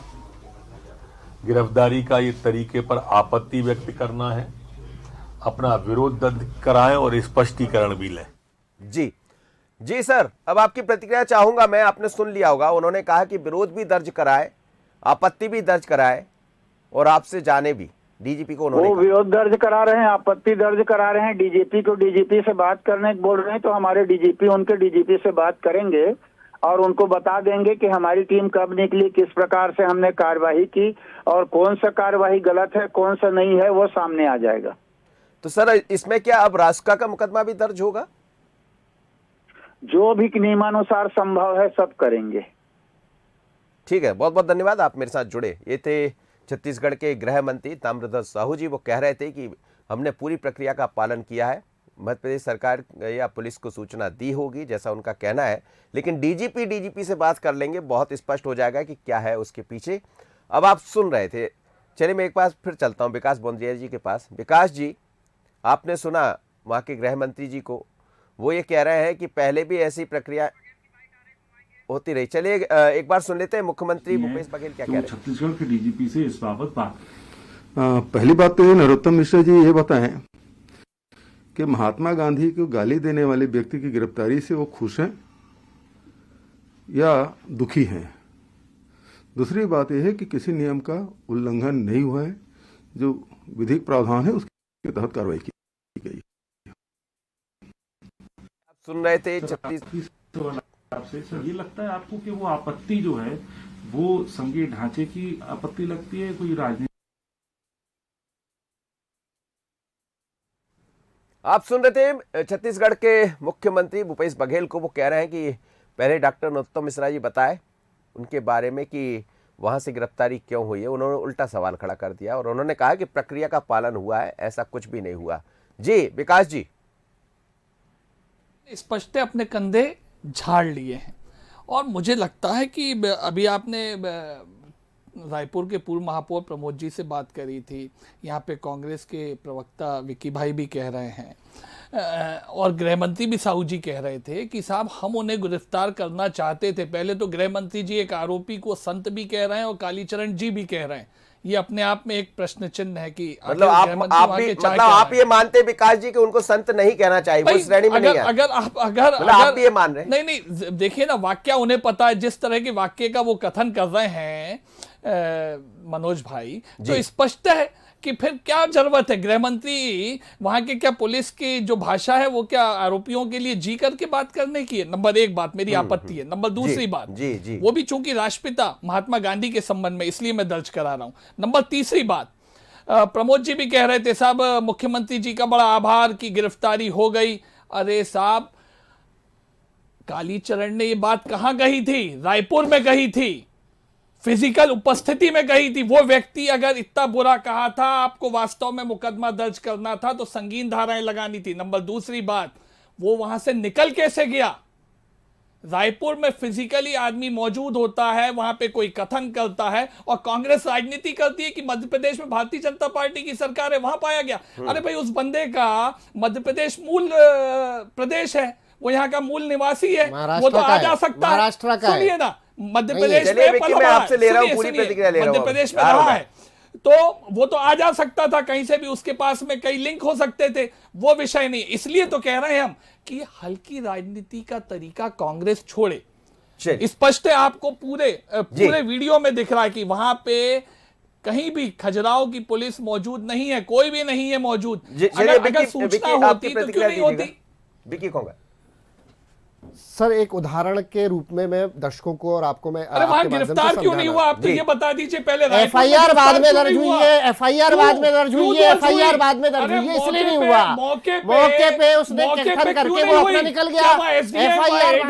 गिरफ्तारी का, ये तरीके पर आपत्ति व्यक्त करना है, अपना विरोध दर्ज कराएं और स्पष्टीकरण भी लें। जी जी सर, अब आपकी प्रतिक्रिया चाहूंगा मैं। आपने सुन लिया होगा, उन्होंने कहा कि विरोध भी दर्ज कराए, आपत्ति भी दर्ज कराए और आपसे जाने भी। DGP को उन्होंने वो विरोध दर्ज करा रहे हैं, आपत्ति दर्ज करा रहे हैं, DGP को DGP से बात करने बोल रहे हैं, तो हमारे DGP उनके DGP से बात करेंगे और उनको बता देंगे कि हमारी टीम कब निकली, किस प्रकार से हमने कार्रवाई की और कौन सा कार्रवाई गलत है, कौन सा नहीं है, वो सामने आ जाएगा। तो सर, इसमें क्या अब रासुका का मुकदमा भी दर्ज होगा? जो भी नियमानुसार संभव है सब करेंगे। ठीक है, बहुत बहुत धन्यवाद, आप मेरे साथ जुड़े। ये थे छत्तीसगढ़ के गृह मंत्री ताम्रध्वज साहू जी। वो कह रहे थे कि हमने पूरी प्रक्रिया का पालन किया है, मध्य प्रदेश सरकार या पुलिस को सूचना दी होगी, जैसा उनका कहना है, लेकिन DGP से बात कर लेंगे, बहुत स्पष्ट हो जाएगा कि क्या है उसके पीछे। अब आप सुन रहे थे, चलिए मैं एक बार फिर चलता हूँ विकास बंद्रिया जी के पास। विकास जी, आपने सुना वहाँ के गृह मंत्री जी को, वो ये कह रहे हैं कि पहले भी ऐसी प्रक्रिया होती रही। चलिए एक बार सुन लेते हैं मुख्यमंत्री भूपेश बघेल क्या कह रहे हैं। छत्तीसगढ़ के DGP से इस बाबत बात। पहली बात तो ये, नरोत्तम मिश्रा जी ये बताएं कि महात्मा गांधी को गाली देने वाले व्यक्ति की गिरफ्तारी से वो खुश हैं या दुखी हैं। दूसरी बात यह है कि किसी नियम का उल्लंघन नहीं हुआ है, जो विधिक प्रावधान है उसके तहत कार्रवाई की गई। आप सुन रहे थे आपसे सर, ये लगता है आपको कि वो आपत्ति जो है वो संघीय ढांचे की आपत्ति लगती है, कोई राजनीति? आप सुन रहे थे छत्तीसगढ़ के मुख्यमंत्री भूपेश बघेल को। वो कह रहे हैं कि पहले डॉक्टर नरोत्तम मिश्रा जी बताए उनके बारे में कि वहां से गिरफ्तारी क्यों हुई है। उन्होंने उल्टा सवाल खड़ा कर दिया और उन्होंने कहा कि प्रक्रिया का पालन हुआ है, ऐसा कुछ भी नहीं हुआ। जी विकास जी, स्पष्ट अपने कंधे झाड़ लिए हैं और मुझे लगता है कि अभी आपने रायपुर के पूर्व महापौर प्रमोद जी से बात करी थी, यहाँ पे कांग्रेस के प्रवक्ता विक्की भाई भी कह रहे हैं और गृह मंत्री भी साहू जी कह रहे थे कि साहब हम उन्हें गिरफ्तार करना चाहते थे। पहले तो गृह मंत्री जी एक आरोपी को संत भी कह रहे हैं और कालीचरण जी भी कह रहे हैं। ये अपने आप में एक प्रश्न चिन्ह है कि मतलब आप ये मानते विकास जी कि उनको संत नहीं कहना चाहिए, वो श्रेणी में नहीं है। अगर आप ये मान रहे हैं? नहीं, देखिए ना, वाक्य उन्हें पता है, जिस तरह के वाक्य का वो कथन कर रहे हैं मनोज भाई, तो स्पष्ट है कि फिर क्या जरूरत है। गृह मंत्री वहां के क्या पुलिस की जो भाषा है वो क्या आरोपियों के लिए जी करके बात करने की है? नंबर एक बात मेरी आपत्ति है। नंबर दूसरी बात, वो भी चूंकि राष्ट्रपिता महात्मा गांधी के संबंध में, इसलिए मैं दर्ज करा रहा हूं। नंबर तीसरी बात, प्रमोद जी भी कह रहे थे साहब मुख्यमंत्री जी का बड़ा आभार कि गिरफ्तारी हो गई। अरे साहब, कालीचरण ने ये बात कहां कही थी? रायपुर में कही थी, फिजिकल उपस्थिति में कही थी। वो व्यक्ति अगर इतना बुरा कहा था, आपको वास्तव में मुकदमा दर्ज करना था तो संगीन धाराएं लगानी थी। नंबर दूसरी बात, वो वहां से निकल कैसे गया? रायपुर में फिजिकली आदमी मौजूद होता है, वहां पे कोई कथन करता है और कांग्रेस राजनीति करती है कि मध्य प्रदेश में भारतीय जनता पार्टी की सरकार है, वहां पाया गया। अरे भाई, उस बंदे का मध्य प्रदेश मूल प्रदेश है, वो यहाँ का मूल निवासी है, वो तो आ जा सकता है। महाराष्ट्र का, सुनिए ना, मध्य प्रदेश में मध्य प्रदेश में रहा है, तो वो तो आ जा सकता था कहीं से भी, उसके पास में कई लिंक हो सकते थे, वो विषय नहीं। इसलिए तो कह रहे हैं हम कि हल्की राजनीति का तरीका कांग्रेस छोड़े। स्पष्ट है, आपको पूरे वीडियो में दिख रहा है कि वहां पे कहीं भी खजुराहो की पुलिस मौजूद नहीं है, कोई भी नहीं है मौजूद। अगर सूचना होती तो क्यों नहीं होती? विकी कहूंगा सर, एक उदाहरण के रूप में मैं दर्शकों को और आपको मैं अरे वहां गिरफ्तार क्यों नहीं हुआ? आप तो ये बता दीजिए पहले। एफआईआर बाद में दर्ज हुई है, एफआईआर बाद में दर्ज हुई है, एफआईआर बाद में दर्ज हुई है, इसलिए नहीं हुआ। मौके पे उसने कथन करके वो अपना निकल गया। एफआईआर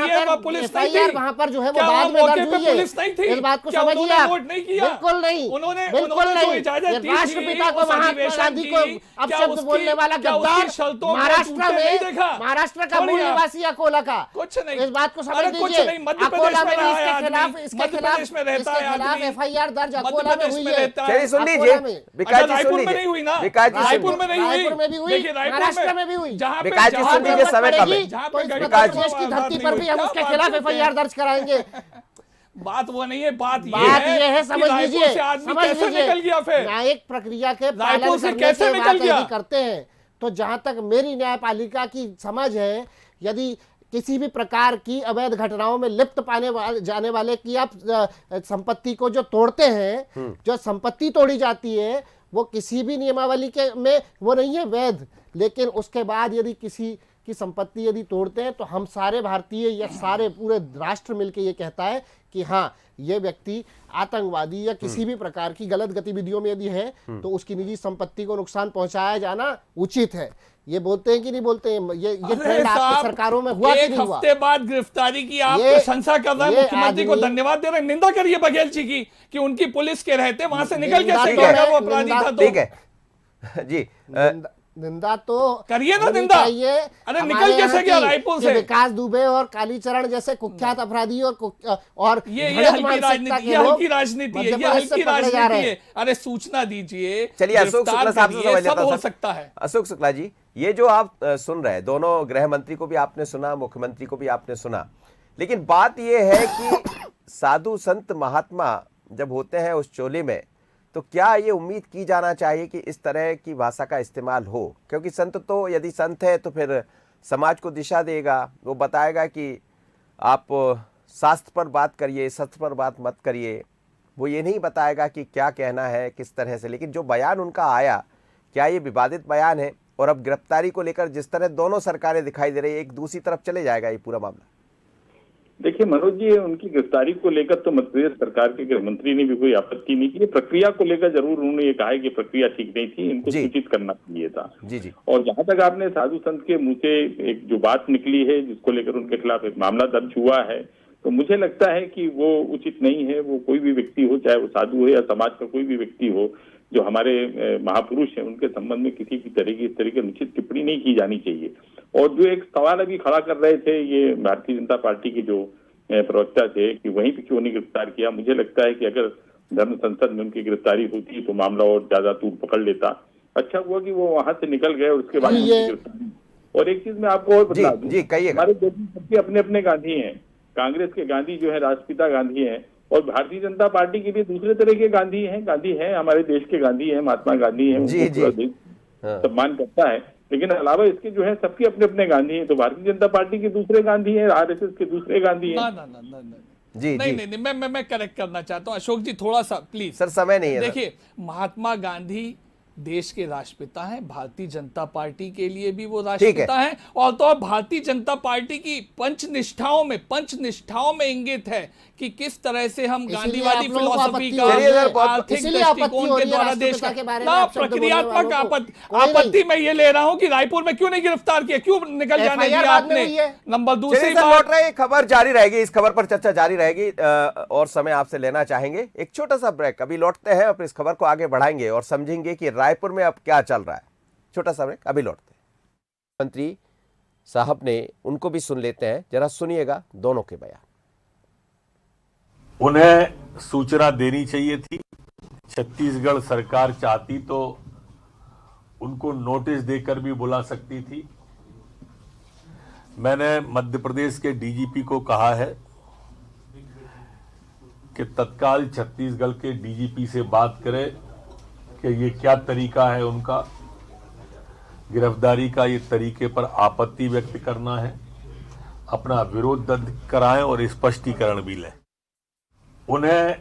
वहां पर जो है वो बाद में दर्ज हुई है। इस बात को समझिए आप। बिल्कुल नहीं, बिल्कुल नहीं। राष्ट्रपिता को महात्मा गांधी को अपशब्द बोलने वाला गद्दार महाराष्ट्र का मूल निवासी अकोला का, कुछ नहीं, इस बात को समझ लीजिए। अकोला में इसके खिलाफ एफआईआर दर्ज अकोला में हुई है। चलिए सुन लीजिए, विकास जी सुन लीजिए, हुई ना, विकास जी रायपुर में नहीं हुई, रायपुर में भी हुई, महाराष्ट्र में भी हुई। विकास जी सुन लीजिए, समय कम है। देश की धरती पर भी हम उसके खिलाफ एफआईआर दर्ज कराएंगे। बात वो नहीं है, बात ये है, समझ लीजिए, समझ लीजिए। निकल गया फिर न्यायिक प्रक्रिया के पालन करने से बात यही करते हैं। तो जहां तक मेरी न्यायपालिका की समझ है, यदि किसी भी प्रकार की अवैध घटनाओं में लिप्त जाने वाले की आप संपत्ति को जो तोड़ते हैं, जो संपत्ति तोड़ी जाती है, वो किसी भी नियमावली के में वो नहीं है वैध। लेकिन उसके बाद यदि किसी की संपत्ति यदि तोड़ते हैं तो हम सारे भारतीय या सारे पूरे राष्ट्र मिलकर ये कहता है कि हाँ, ये व्यक्ति आतंकवादी या किसी भी प्रकार की गलत गतिविधियों में यदि है तो उसकी निजी संपत्ति को नुकसान पहुंचाया जाना उचित है। ये बोलते हैं कि नहीं बोलते हैं? ये ट्रेंड आपकी सरकारों में हुआ कि नहीं हुआ? एक हफ्ते बाद गिरफ्तारी की आप प्रशंसा कर रहे हैं, मुख्यमंत्री को धन्यवाद दे रहे हैं। निंदा करिए बघेल जी की कि उनकी पुलिस के रहते वहां से निकल कैसे गया, वो अपराधी था। ठीक है जी, निंदा तो करिए ना, निंदा। अरे निकल कैसे गया रायपुर से? विकास दुबे और कालीचरण जैसे कुख्यात अपराधी और ये हल्की राजनीति है, ये हल्की राजनीति है। अरे सूचना दीजिए। चलिए अशोक शुक्ला साहब से समझ लेता हूं, हो सकता है। अशोक शुक्ला जी, ये जो आप सुन रहे हैं, दोनों गृह मंत्री को भी आपने सुना, मुख्यमंत्री को भी आपने सुना, लेकिन बात ये है कि साधु संत महात्मा जब होते हैं उस चोली में, तो क्या ये उम्मीद की जाना चाहिए कि इस तरह की भाषा का इस्तेमाल हो? क्योंकि संत तो यदि संत है तो फिर समाज को दिशा देगा, वो बताएगा कि आप शास्त्र पर बात करिए, सत्य पर बात मत करिए। वो ये नहीं बताएगा कि क्या कहना है, किस तरह से। लेकिन जो बयान उनका आया, क्या ये विवादित बयान है? और अब गिरफ्तारी को लेकर जिस तरह दोनों सरकारें दिखाई दे रही है, एक दूसरी तरफ चले जाएगा ये पूरा मामला। देखिए मनोज जी, उनकी गिरफ्तारी को लेकर तो मध्य प्रदेश सरकार के गृह मंत्री ने भी कोई आपत्ति नहीं की। प्रक्रिया को लेकर जरूर उन्होंने ये कहा है कि प्रक्रिया ठीक नहीं थी, इनको सूचित करना चाहिए था। जी। और जहां तक आपने साधु संत के मुंह से एक जो बात निकली है, जिसको लेकर उनके खिलाफ एक मामला दर्ज हुआ है, तो मुझे लगता है कि वो उचित नहीं है। वो कोई भी व्यक्ति हो, चाहे वो साधु हो या समाज का कोई भी व्यक्ति हो, जो हमारे महापुरुष हैं, उनके संबंध में किसी भी तरह की इस तरह की अनुचित टिप्पणी नहीं की जानी चाहिए। और जो एक सवाल अभी खड़ा कर रहे थे ये भारतीय जनता पार्टी के जो प्रवक्ता थे कि वहीं पे क्यों नहीं गिरफ्तार किया, मुझे लगता है कि अगर धर्म संसद में उनकी गिरफ्तारी होती तो मामला और ज्यादा तूल पकड़ लेता। अच्छा हुआ कि वो वहां से निकल गए और उसके बाद और एक चीज मैं आपको और बता दूं, जी, कहिएगा। हमारे देश में सबके अपने अपने गांधी हैं। कांग्रेस के गांधी जो है राष्ट्रपिता गांधी हैं, और भारतीय जनता पार्टी के भी दूसरे तरह के गांधी हैं हमारे देश के गांधी हैं, महात्मा गांधी हैं, जी, उनको जी। पूरा देश सम्मान करता है। लेकिन अलावा इसके जो है सबके अपने अपने गांधी हैं। तो भारतीय जनता पार्टी के दूसरे गांधी हैं, आरएसएस के दूसरे गांधी हैं। ना जी, नहीं जी। नहीं नहीं, मैं करेक्ट करना चाहता हूं अशोक जी, थोड़ा सा प्लीज। सर समय नहीं है। देखिए, महात्मा गांधी देश के राष्ट्रपिता हैं, भारतीय जनता पार्टी के लिए भी वो राष्ट्रपिता हैं, और तो भारतीय जनता पार्टी की पंच निष्ठाओं में इंगित है कि किस तरह से हम गांधीवादी फिलॉसफी का आर्थिक दृष्टिकोण के द्वारा देश का प्रक्रियात्मक आपत्ति मैं ये ले रहा हूं कि रायपुर में क्यों नहीं गिरफ्तार किया, क्यों निकल जाने दिया आपने। नंबर दूसरी बात, लौट रहे, खबर जारी रहेगी, इस खबर पर चर्चा जारी रहेगी और समय आपसे लेना चाहेंगे। एक छोटा सा ब्रेक, अभी लौटते हैं और इस खबर को आगे बढ़ाएंगे और समझेंगे कि रायपुर में अब क्या चल रहा है। छोटा सा ब्रेक, अभी लौटते हैं। मंत्री साहब ने, उनको भी सुन लेते हैं, जरा सुनिएगा दोनों के बयान। उन्हें सूचना देनी चाहिए थी। छत्तीसगढ़ सरकार चाहती तो उनको नोटिस देकर भी बुला सकती थी। मैंने मध्य प्रदेश के डीजीपी को कहा है कि तत्काल छत्तीसगढ़ के डीजीपी से बात करें कि ये क्या तरीका है उनका गिरफ्तारी का, ये तरीके पर आपत्ति व्यक्त करना है, अपना विरोध दर्ज कराएं और स्पष्टीकरण भी लें। उन्हें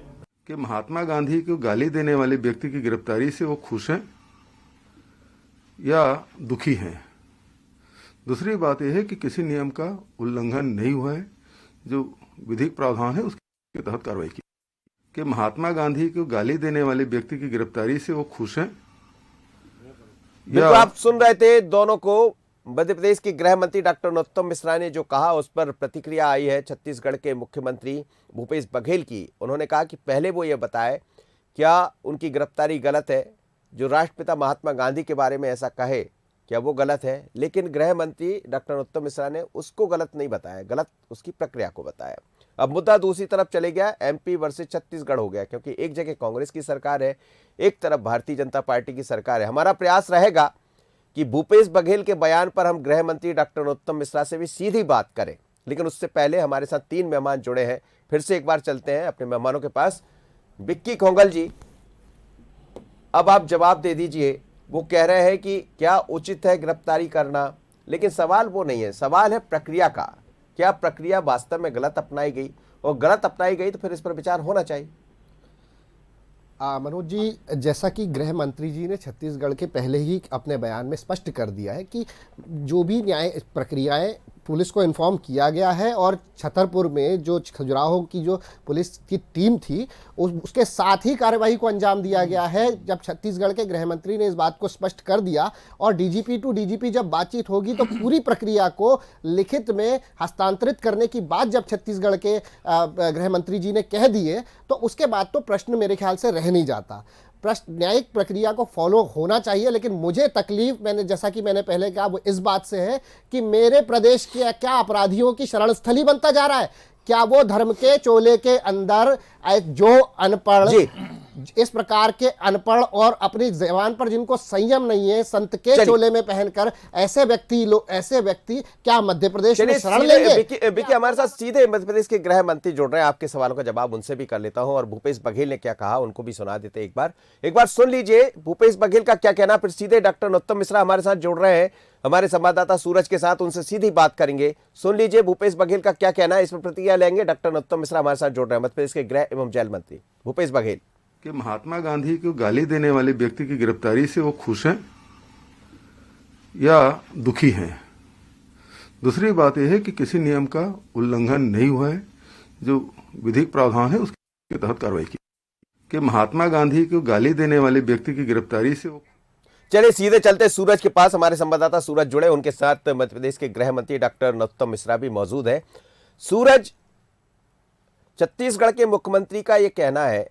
कि महात्मा गांधी को गाली देने वाले व्यक्ति की गिरफ्तारी से वो खुश हैं या दुखी हैं। दूसरी बात यह है कि किसी नियम का उल्लंघन नहीं हुआ है, जो विधिक प्रावधान है उसके तहत कार्रवाई की। कि महात्मा गांधी को गाली देने वाले व्यक्ति की गिरफ्तारी से वो खुश हैं बिल्कुल, आप सुन रहे थे दोनों को। मध्य प्रदेश के गृह मंत्री डॉक्टर नरोत्तम मिश्रा ने जो कहा, उस पर प्रतिक्रिया आई है छत्तीसगढ़ के मुख्यमंत्री भूपेश बघेल की। उन्होंने कहा कि पहले वो ये बताए क्या उनकी गिरफ्तारी गलत है, जो राष्ट्रपिता महात्मा गांधी के बारे में ऐसा कहे क्या वो गलत है। लेकिन गृह मंत्री डॉक्टर नरोत्तम मिश्रा ने उसको गलत नहीं बताया, गलत उसकी प्रक्रिया को बताया। अब मुद्दा दूसरी तरफ चले गया, एमपी वर्सेस छत्तीसगढ़ हो गया, क्योंकि एक जगह कांग्रेस की सरकार है, एक तरफ भारतीय जनता पार्टी की सरकार है। हमारा प्रयास रहेगा कि भूपेश बघेल के बयान पर हम गृह मंत्री डॉक्टर नरोत्तम मिश्रा से भी सीधी बात करें, लेकिन उससे पहले हमारे साथ 3 मेहमान जुड़े हैं। फिर से एक बार चलते हैं अपने मेहमानों के पास। विक्की खोंगल जी, अब आप जवाब दे दीजिए। वो कह रहे हैं कि क्या उचित है गिरफ्तारी करना, लेकिन सवाल वो नहीं है, सवाल है प्रक्रिया का। क्या प्रक्रिया वास्तव में गलत अपनाई गई, और गलत अपनाई गई तो फिर इस पर विचार होना चाहिए। मनोज जी, जैसा कि गृह मंत्री जी ने छत्तीसगढ़ के पहले ही अपने बयान में स्पष्ट कर दिया है कि जो भी न्याय प्रक्रियाएं पुलिस को इन्फॉर्म किया गया है, और छतरपुर में जो खजुराहो की जो पुलिस की टीम थी उसके साथ ही कार्यवाही को अंजाम दिया गया है। जब छत्तीसगढ़ के गृह मंत्री ने इस बात को स्पष्ट कर दिया और डीजीपी टू डीजीपी जब बातचीत होगी तो पूरी प्रक्रिया को लिखित में हस्तांतरित करने की बात जब छत्तीसगढ़ के गृह मंत्री जी ने कह दिए, तो उसके बाद तो प्रश्न मेरे ख्याल से रह नहीं जाता। न्यायिक प्रक्रिया को फॉलो होना चाहिए। लेकिन मुझे तकलीफ, जैसा कि मैंने पहले कहा, वो इस बात से है कि मेरे प्रदेश के क्या अपराधियों की शरण स्थली बनता जा रहा है। क्या वो धर्म के चोले के अंदर जो अनपढ़, इस प्रकार के अनपढ़ और अपनी जबान पर जिनको संयम नहीं है, संत के चोले में पहनकर ऐसे व्यक्ति क्या मध्य प्रदेश में शरण लेंगे? विकी हमारे साथ सीधे मध्य प्रदेश के गृह मंत्री जुड़ रहे हैं, आपके सवालों का जवाब उनसे भी कर लेता हूं, और भूपेश बघेल ने क्या कहा उनको भी सुना देते। एक बार सुन लीजिए भूपेश बघेल का क्या कहना, फिर सीधे डॉक्टर नरोत्तम मिश्रा हमारे साथ जुड़ रहे हैं, हमारे संवाददाता सूरज के साथ, उनसे सीधी बात करेंगे। सुन लीजिए भूपेश बघेल का क्या कहना है, इस पर प्रतिक्रिया लेंगे। डॉक्टर नरोत्तम मिश्रा हमारे साथ जुड़ रहे हैं, मध्य प्रदेश के गृह एवं जेल मंत्री भूपेश बघेल। कि महात्मा गांधी को गाली देने वाले व्यक्ति की गिरफ्तारी से वो खुश हैं या दुखी हैं। दूसरी बात यह है कि किसी नियम का उल्लंघन नहीं हुआ है, जो विधिक प्रावधान है उसके तहत कार्रवाई की। कि महात्मा गांधी को गाली देने वाले व्यक्ति की गिरफ्तारी से वो। चलिए सीधे चलते सूरज के पास, हमारे संवाददाता सूरज जुड़े, उनके साथ मध्य प्रदेश के गृह मंत्री डॉक्टर नरोत्तम मिश्रा भी मौजूद है। सूरज, छत्तीसगढ़ के मुख्यमंत्री का यह कहना है,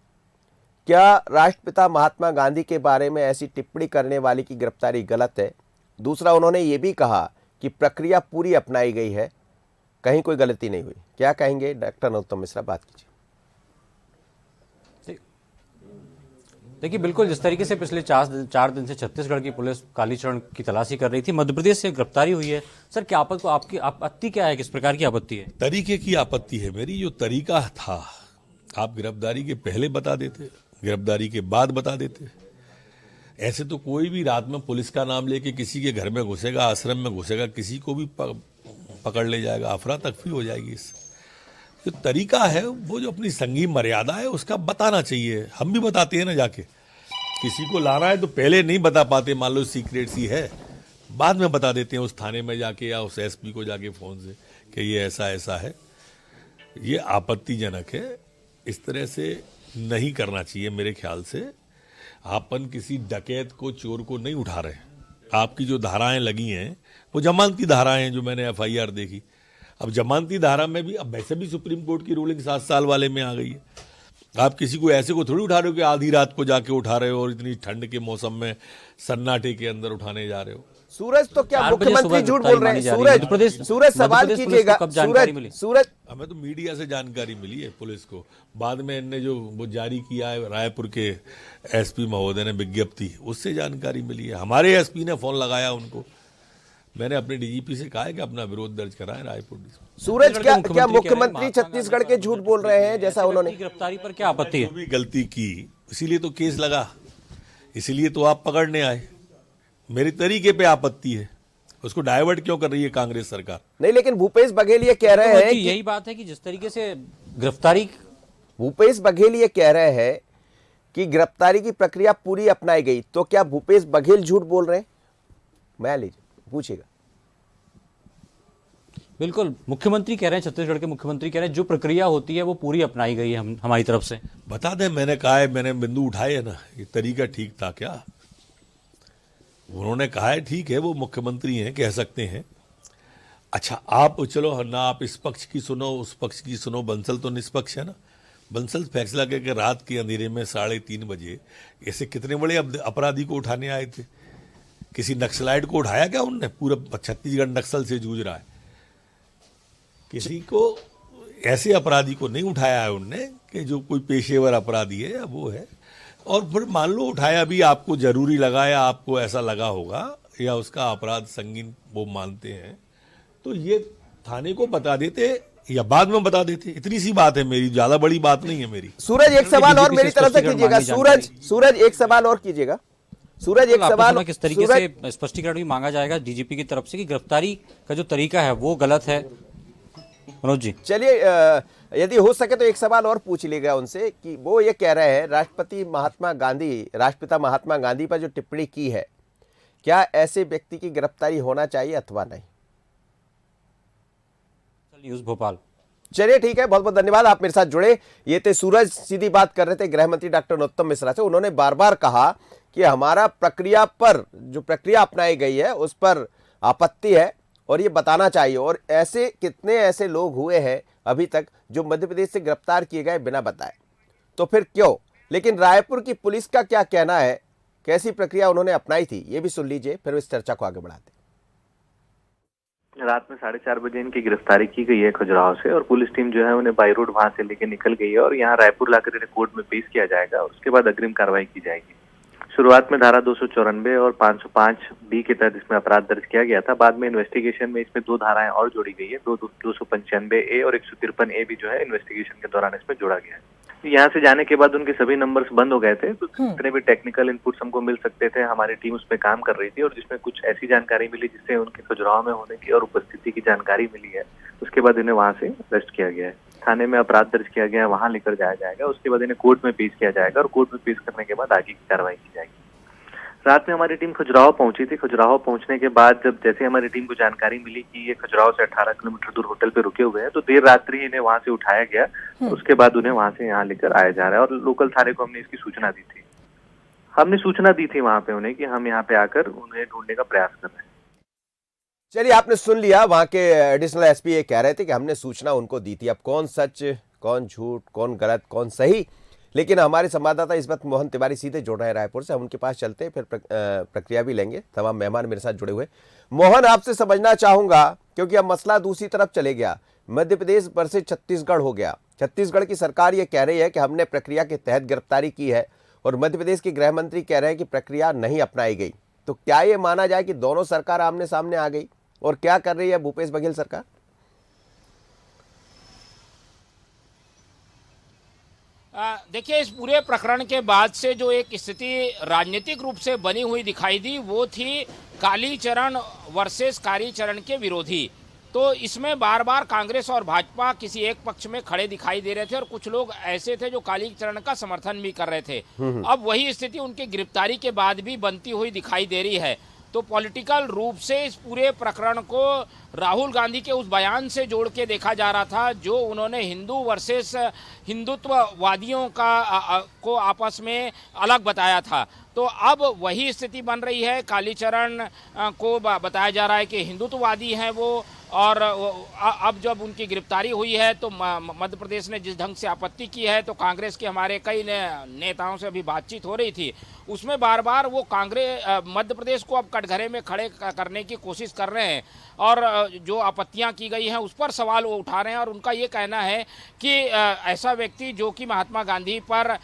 क्या राष्ट्रपिता महात्मा गांधी के बारे में ऐसी टिप्पणी करने वाले की गिरफ्तारी गलत है? दूसरा, उन्होंने ये भी कहा कि प्रक्रिया पूरी अपनाई गई है, कहीं कोई गलती नहीं हुई। क्या कहेंगे डॉक्टर नरोत्तम मिश्रा, बात कीजिए। देखिए बिल्कुल जिस तरीके से पिछले 4 दिन से छत्तीसगढ़ की पुलिस कालीचरण की तलाशी कर रही थी, मध्य प्रदेश से गिरफ्तारी हुई है। सर क्या आपकी आपत्ति क्या है, किस प्रकार की आपत्ति है? तरीके की आपत्ति है मेरी। जो तरीका था, आप गिरफ्तारी के पहले बता देते, गिरफ्तारी के बाद बता देते। ऐसे तो कोई भी रात में पुलिस का नाम लेके किसी के घर में घुसेगा, आश्रम में घुसेगा, किसी को भी पकड़ ले जाएगा, अफरा तफरी हो जाएगी। जो तरीका है वो जो अपनी संगीन मर्यादा है उसका बताना चाहिए। हम भी बताते हैं ना, जाके किसी को लाना है तो पहले नहीं बता पाते, मान लो सीक्रेट सी है, बाद में बता देते हैं उस थाने में जाके या उस एसपी को जाके फोन से कि ये ऐसा ऐसा है। ये आपत्तिजनक है, इस तरह से नहीं करना चाहिए मेरे ख्याल से। आपन किसी डकैत को, चोर को नहीं उठा रहे। आपकी जो धाराएं लगी हैं वो जमानती धाराएं हैं, जो मैंने एफआईआर देखी। अब जमानती धारा में भी अब वैसे भी सुप्रीम कोर्ट की रूलिंग 7 साल वाले में आ गई है। आप किसी को ऐसे को थोड़ी उठा रहे हो कि आधी रात को जाके उठा रहे हो और इतनी ठंड के मौसम में सन्नाटे के अंदर उठाने जा रहे हो। सूरज, तो क्या मुख्यमंत्री झूठ बोल रहे हैं? सूरज सवाल कीजिएगा। सूरज, हमें तो मीडिया से जानकारी मिली है पुलिस को, बाद में इनने जो वो जारी किया है रायपुर के एसपी महोदय ने विज्ञप्ति, उससे जानकारी मिली है। हमारे एसपी ने फोन लगाया उनको, मैंने अपने डीजीपी से कहा है कि अपना विरोध दर्ज कराएं रायपुर। सूरज, क्या मुख्यमंत्री छत्तीसगढ़ के झूठ बोल रहे हैं, जैसा उन्होंने गिरफ्तारी पर क्या आपत्ति है? भी गलती की, इसीलिए तो केस लगा, इसीलिए तो आप पकड़ने आए। मेरी तरीके पे आपत्ति है, उसको डाइवर्ट क्यों कर रही है कांग्रेस सरकार? नहीं, लेकिन भूपेश बघेल ये कह रहे हैं कि यही बात है कि जिस तरीके से गिरफ्तारी, भूपेश बघेल ये कह रहे हैं कि गिरफ्तारी की प्रक्रिया पूरी अपनाई गई, तो क्या भूपेश बघेल झूठ बोल रहे हैं? मैं लीजिए, पूछेगा। बिल्कुल, मुख्यमंत्री कह रहे हैं, छत्तीसगढ़ के मुख्यमंत्री कह रहे हैं जो प्रक्रिया होती है वो पूरी अपनाई गई है हमारी तरफ से। बता दें, मैंने कहा है, मैंने बिंदु उठाए है ना, ये तरीका ठीक था क्या? उन्होंने कहा है ठीक है, वो मुख्यमंत्री हैं, कह सकते हैं। अच्छा, आप चलो ना, आप इस पक्ष की सुनो, उस पक्ष की सुनो। बंसल तो निष्पक्ष है ना। बंसल फैसला करके रात के अंधेरे में 3:30 बजे ऐसे कितने बड़े अपराधी को उठाने आए थे? किसी नक्सलाइट को उठाया क्या उनने? पूरा छत्तीसगढ़ नक्सल से जूझ रहा है, किसी को ऐसे अपराधी को नहीं उठाया है उनने कि जो कोई पेशेवर अपराधी है या वो है। और फिर मान लो उठाया भी, आपको जरूरी लगा या आपको ऐसा लगा होगा या उसका अपराध संगीन वो मानते हैं, तो ये थाने को बता देते या बाद में बता देते। इतनी सी बात है मेरी, ज्यादा बड़ी बात नहीं है मेरी। सूरज, एक सवाल और मेरी तरफ से कीजिएगा। सूरज एक सवाल और कीजिएगा। सूरज, एक सवाल, किस तरीके से स्पष्टीकरण भी मांगा जाएगा डीजीपी की तरफ से कि गिरफ्तारी का जो तरीका है वो गलत है? मनोज जी, चलिए, यदि हो सके तो एक सवाल और पूछ लीजिएगा उनसे कि वो ये कह रहे हैं राष्ट्रपिता महात्मा गांधी पर जो टिप्पणी की है, क्या ऐसे व्यक्ति की गिरफ्तारी होना चाहिए अथवा नहीं? न्यूज़ भोपाल। चलिए ठीक है, बहुत बहुत धन्यवाद, आप मेरे साथ जुड़े। ये थे सूरज, सीधी बात कर रहे थे गृह मंत्री डॉक्टर नरोत्तम मिश्रा से। उन्होंने बार बार कहा कि हमारा प्रक्रिया पर, जो प्रक्रिया अपनाई गई है उस पर आपत्ति है और ये बताना चाहिए। और ऐसे कितने ऐसे लोग हुए हैं अभी तक जो मध्य प्रदेश से गिरफ्तार किए गए बिना बताए, तो फिर क्यों? लेकिन रायपुर की पुलिस का क्या कहना है, कैसी प्रक्रिया उन्होंने अपनाई थी, ये भी सुन लीजिए, फिर इस चर्चा को आगे बढ़ाते। रात में 4:30 बजे इनकी गिरफ्तारी की गई है खजुराहो से, और पुलिस टीम जो है उन्हें बाई रोड वहां से लेके निकल गई है और यहाँ रायपुर लाकर इन्हें कोर्ट में पेश किया जाएगा। उसके बाद अग्रिम कार्रवाई की जाएगी। शुरुआत में धारा 294 और 505B के तहत इसमें अपराध दर्ज किया गया था। बाद में इन्वेस्टिगेशन में इसमें 2 धाराएं और जोड़ी गई है, 295A और 153A भी जो है इन्वेस्टिगेशन के दौरान इसमें जोड़ा गया है। यहाँ से जाने के बाद उनके सभी नंबर्स बंद हो गए थे, तो जितने भी टेक्निकल इनपुट्स हमको मिल सकते थे, हमारी टीम उस पर काम कर रही थी और जिसमें कुछ ऐसी जानकारी मिली जिससे उनके खजुराहो में होने की और उपस्थिति की जानकारी मिली है। उसके बाद इन्हें वहां से अरेस्ट किया गया है, थाने में अपराध दर्ज किया गया है, वहां लेकर जाया जाएगा। उसके बाद इन्हें कोर्ट में पेश किया जाएगा और कोर्ट में पेश करने के बाद आगे की कार्रवाई की जाएगी। रात में हमारी टीम खजुराहो पहुंची थी। खजुराहो पहुंचने के बाद जब जैसे हमारी टीम को जानकारी मिली कि ये खजुराहो से 18 किलोमीटर दूर होटल पे रुके हुए हैं, तो देर रात्रि इन्हें वहां से उठाया गया। उसके बाद उन्हें वहां से यहाँ लेकर आया जा रहा है और लोकल थाने को हमने इसकी सूचना दी थी। वहां पे उन्हें कि हम यहाँ पे आकर उन्हें ढूंढने का प्रयास कर रहे हैं। चलिए, आपने सुन लिया, वहां के एडिशनल एसपी ये कह रहे थे कि हमने सूचना उनको दी थी। अब कौन सच, कौन झूठ, कौन गलत, कौन सही, लेकिन हमारे संवाददाता इस वक्त मोहन तिवारी सीधे जुड़ रहे हैं रायपुर से। हम उनके पास चलते हैं, फिर प्रक्रिया भी लेंगे। तमाम मेहमान मेरे साथ जुड़े हुए। मोहन, आपसे समझना चाहूंगा, क्योंकि अब मसला दूसरी तरफ चले गया, मध्य प्रदेश वर्सेस छत्तीसगढ़ हो गया। छत्तीसगढ़ की सरकार ये कह रही है कि हमने प्रक्रिया के तहत गिरफ्तारी की है और मध्य प्रदेश के गृह मंत्री कह रहे हैं कि प्रक्रिया नहीं अपनाई गई। तो क्या ये माना जाए कि दोनों सरकार आमने सामने आ गई? और क्या कर रही है भूपेश बघेल सरकार? देखिए, इस पूरे प्रकरण के बाद से जो एक स्थिति राजनीतिक रूप से बनी हुई दिखाई दी वो थी कालीचरण वर्सेस कालीचरण के विरोधी। तो इसमें बार बार कांग्रेस और भाजपा किसी एक पक्ष में खड़े दिखाई दे रहे थे और कुछ लोग ऐसे थे जो कालीचरण का समर्थन भी कर रहे थे। अब वही स्थिति उनकी गिरफ्तारी के बाद भी बनती हुई दिखाई दे रही है। तो पॉलिटिकल रूप से इस पूरे प्रकरण को राहुल गांधी के उस बयान से जोड़ के देखा जा रहा था जो उन्होंने हिंदू वर्सेस हिंदुत्ववादियों को आपस में अलग बताया था। तो अब वही स्थिति बन रही है। कालीचरण को बताया जा रहा है कि हिंदुत्ववादी हैं वो, और अब जब उनकी गिरफ्तारी हुई है तो मध्य प्रदेश ने जिस ढंग से आपत्ति की है, तो कांग्रेस के हमारे कई नेताओं से अभी बातचीत हो रही थी, उसमें बार बार वो कांग्रेस मध्य प्रदेश को अब कटघरे में खड़े करने की कोशिश कर रहे हैं और जो आपत्तियां की गई हैं उस पर सवाल वो उठा रहे हैं। और उनका ये कहना है कि ऐसा व्यक्ति जो कि महात्मा गांधी पर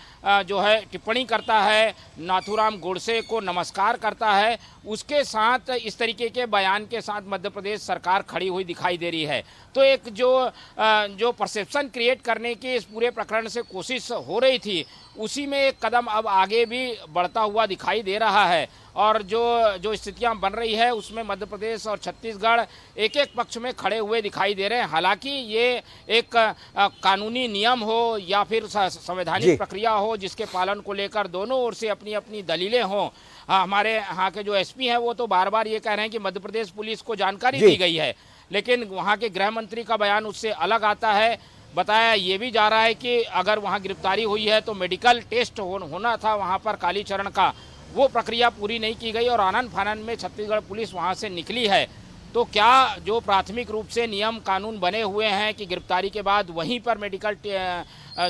जो है टिप्पणी करता है, नाथूराम गोडसे को नमस्कार करता है, उसके साथ इस तरीके के बयान के साथ मध्य प्रदेश सरकार खड़ी हुई दिखाई दे रही है। तो एक जो परसेप्शन क्रिएट करने की इस पूरे प्रकरण से कोशिश हो रही थी, उसी में एक कदम अब आगे भी बढ़ता हुआ दिखाई दे रहा है। और जो स्थितियां बन रही है उसमें मध्य प्रदेश और छत्तीसगढ़ एक एक पक्ष में खड़े हुए दिखाई दे रहे हैं। हालांकि ये एक कानूनी नियम हो या फिर संवैधानिक प्रक्रिया हो जिसके पालन को लेकर दोनों ओर से अपनी अपनी दलीलें हों। हमारे यहाँ के जो एसपी हैं वो तो बार बार ये कह रहे हैं कि मध्य प्रदेश पुलिस को जानकारी दी गई है, लेकिन वहाँ के गृह मंत्री का बयान उससे अलग आता है। बताया ये भी जा रहा है कि अगर वहाँ गिरफ्तारी हुई है तो मेडिकल टेस्ट होना था वहाँ पर कालीचरण का, वो प्रक्रिया पूरी नहीं की गई और आनन फानन में छत्तीसगढ़ पुलिस वहाँ से निकली है। तो क्या जो प्राथमिक रूप से नियम कानून बने हुए हैं कि गिरफ्तारी के बाद वहीं पर मेडिकल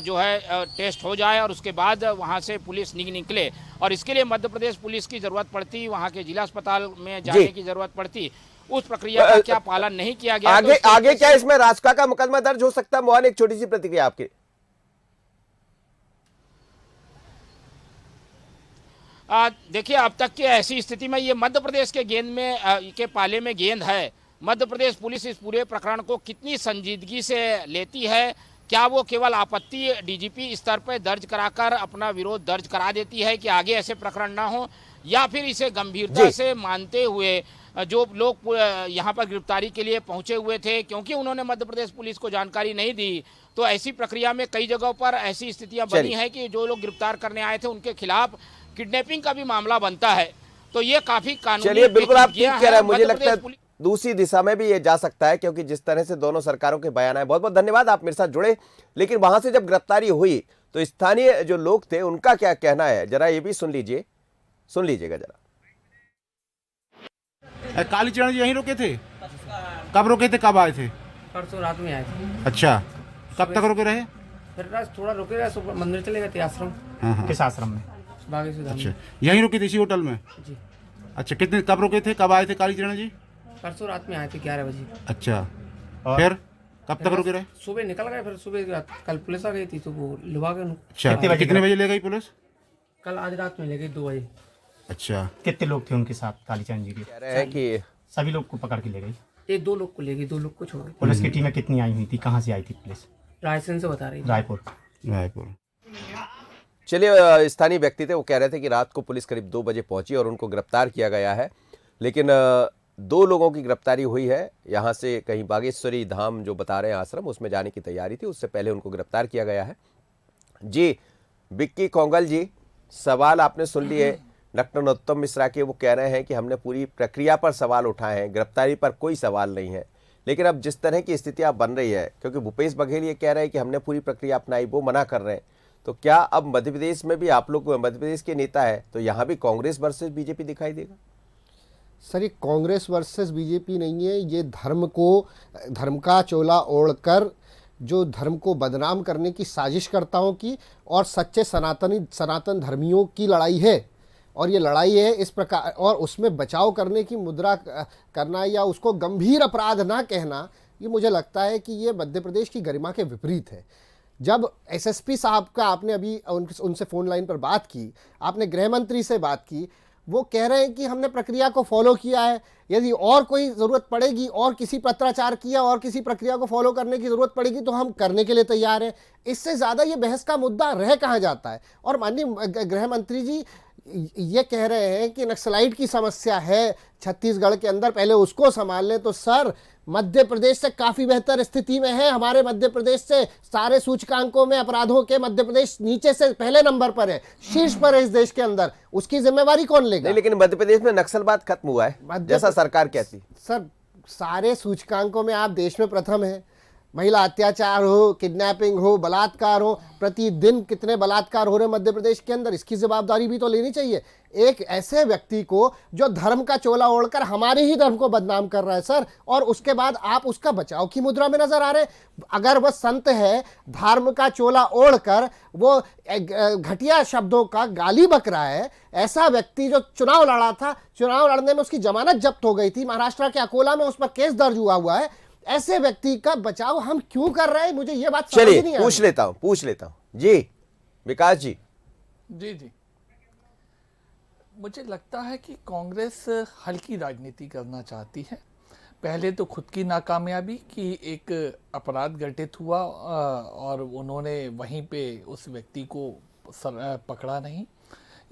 जो है टेस्ट हो जाए और उसके बाद वहाँ से पुलिस निकले, और इसके लिए मध्य प्रदेश पुलिस की ज़रूरत पड़ती, वहाँ के जिला अस्पताल में जाने की ज़रूरत पड़ती, उस प्रक्रिया का क्या पालन नहीं किया गया। आगे क्या इसमें रासुका का मुकदमा दर्ज हो सकता है? मोहन, एक छोटी सी प्रतिक्रिया आपकी। देखिए, अब तक की ऐसी स्थिति में ये मध्य प्रदेश के गेंद में के पाले में गेंद है। मध्य प्रदेश पुलिस इस पूरे प्रकरण को कितनी संजीदगी से लेती है, क्या वो केवल आपत्ति डीजीपी स्तर पर दर्ज कराकर अपना विरोध दर्ज करा देती है कि आगे ऐसे प्रकरण ना हो, या फिर इसे गंभीरता से मानते हुए जो लोग यहाँ पर गिरफ्तारी के लिए पहुंचे हुए थे, क्योंकि उन्होंने मध्य प्रदेश पुलिस को जानकारी नहीं दी, तो ऐसी प्रक्रिया में कई जगहों पर ऐसी स्थितियां बनी है कि जो लोग गिरफ्तार करने आए थे उनके खिलाफ किडनैपिंग का भी मामला बनता है। तो ये काफी कानूनी। चलिए, बिल्कुल आप ठीक कह रहे हैं। मुझे लगता है दूसरी दिशा में भी ये जा सकता है, क्योंकि जिस तरह से दोनों सरकारों के बयान आए। बहुत बहुत धन्यवाद, आप मेरे साथ जुड़े। लेकिन वहां से जब गिरफ्तारी हुई तो स्थानीय जो लोग थे उनका क्या कहना है, जरा ये भी सुन लीजिएगा जरा। कालीचरण जी यहीं रुके थे? कब रुके थे, कब आए थे? परसों रात में आए थे। अच्छा, कब तक रुके रहे? फिर थोड़ा रुके रहे, सुबह मंदिर चले गए थे आश्रम। किस आश्रम में? बागेश्वर। अच्छा, यहीं रुके थे इसी होटल में? जी। अच्छा, कितने कब रुके थे, कब आए थे कालीचरण जी? परसों रात में आए थे 11 बजे। अच्छा, फिर कब तक रुके रहे? सुबह निकल गए, फिर सुबह कल पुलिस आ गई थी तो वो लुभा गए। अच्छा, कितने बजे ले गई पुलिस? कल आज रात में ले गई 2 बजे। अच्छा, कितने लोग थे उनके साथ कालीचरण जी के? कह रहे हैं कि सभी लोग को पकड़ के ले गई। ये 2 लोग को ले गई, 2 लोग को छोड़ गई। पुलिस की टीमें कितनी आई हुई थी, कहाँ से आई थी पुलिस? रायसेन से बता रही थी। रायपुर। चलिए, स्थानीय व्यक्ति थे, वो कह रहे थे कि रात को पुलिस करीब 2 बजे पहुंची और उनको गिरफ्तार किया गया है। लेकिन 2 लोगों की गिरफ्तारी हुई है। यहाँ से कहीं बागेश्वरी धाम जो बता रहे हैं आश्रम, उसमें जाने की तैयारी थी, उससे पहले उनको गिरफ्तार किया गया है। जी विक्की कोंगल जी, सवाल आपने सुन लिए डॉक्टर नरोत्तम मिश्रा के। वो कह रहे हैं कि हमने पूरी प्रक्रिया पर सवाल उठाए हैं, गिरफ्तारी पर कोई सवाल नहीं है। लेकिन अब जिस तरह की स्थितियां बन रही है, क्योंकि भूपेश बघेल ये कह रहे हैं कि हमने पूरी प्रक्रिया अपनाई, वो मना कर रहे हैं, तो क्या अब मध्य प्रदेश में भी आप लोग मध्य प्रदेश के नेता है तो यहाँ भी कांग्रेस वर्सेस बीजेपी दिखाई देगा? सर, ये कांग्रेस वर्सेस बीजेपी नहीं है, ये धर्म का चोला ओढ़कर जो धर्म को बदनाम करने की साजिशकर्ताओं की और सच्चे सनातन धर्मियों की लड़ाई है। और ये लड़ाई है इस प्रकार, और उसमें बचाव करने की मुद्रा करना या उसको गंभीर अपराध ना कहना, ये मुझे लगता है कि ये मध्य प्रदेश की गरिमा के विपरीत है। जब एसएसपी साहब का आपने अभी उनसे फ़ोन लाइन पर बात की, आपने गृह मंत्री से बात की, वो कह रहे हैं कि हमने प्रक्रिया को फॉलो किया है, यदि और कोई ज़रूरत पड़ेगी और किसी पत्राचार किया और किसी प्रक्रिया को फॉलो करने की ज़रूरत पड़ेगी तो हम करने के लिए तैयार हैं। इससे ज़्यादा ये बहस का मुद्दा रह कहाँ जाता है। और माननीय गृह मंत्री जी ये कह रहे हैं कि नक्सलाइट की समस्या है छत्तीसगढ़ के अंदर, पहले उसको संभाल लें। तो सर, मध्य प्रदेश से काफ़ी बेहतर स्थिति में है। हमारे मध्य प्रदेश से सारे सूचकांकों में अपराधों के मध्य प्रदेश नीचे से पहले नंबर पर है, शीर्ष पर है इस देश के अंदर। उसकी जिम्मेवारी कौन लेगा? नहीं, लेकिन मध्य प्रदेश में नक्सलवाद खत्म हुआ है जैसा सरकार कहती। सर, सारे सूचकांकों में आप देश में प्रथम है। महिला अत्याचार हो, किडनैपिंग हो, बलात्कार हो, प्रतिदिन कितने बलात्कार हो रहे मध्य प्रदेश के अंदर, इसकी जवाबदारी भी तो लेनी चाहिए एक ऐसे व्यक्ति को जो धर्म का चोला ओढ़कर हमारे ही धर्म को बदनाम कर रहा है सर, और उसके बाद आप उसका बचाव की मुद्रा में नजर आ रहे। अगर वह संत है, धर्म का चोला ओढ़कर वो घटिया शब्दों का गाली बक रहा है, ऐसा व्यक्ति जो चुनाव लड़ा था, चुनाव लड़ने में उसकी जमानत जब्त हो गई थी, महाराष्ट्र के अकोला में उस पर केस दर्ज हुआ है, ऐसे व्यक्ति का बचाव हम क्यों कर रहे हैं? मुझे यह बात समझ नहीं आ रही। पूछ लेता हूं जी, विकास जी। जी, मुझे लगता है कि कांग्रेस हल्की राजनीति करना चाहती है। पहले तो खुद की नाकामयाबी कि एक अपराध घटित हुआ और उन्होंने वहीं पे उस व्यक्ति को पकड़ा नहीं,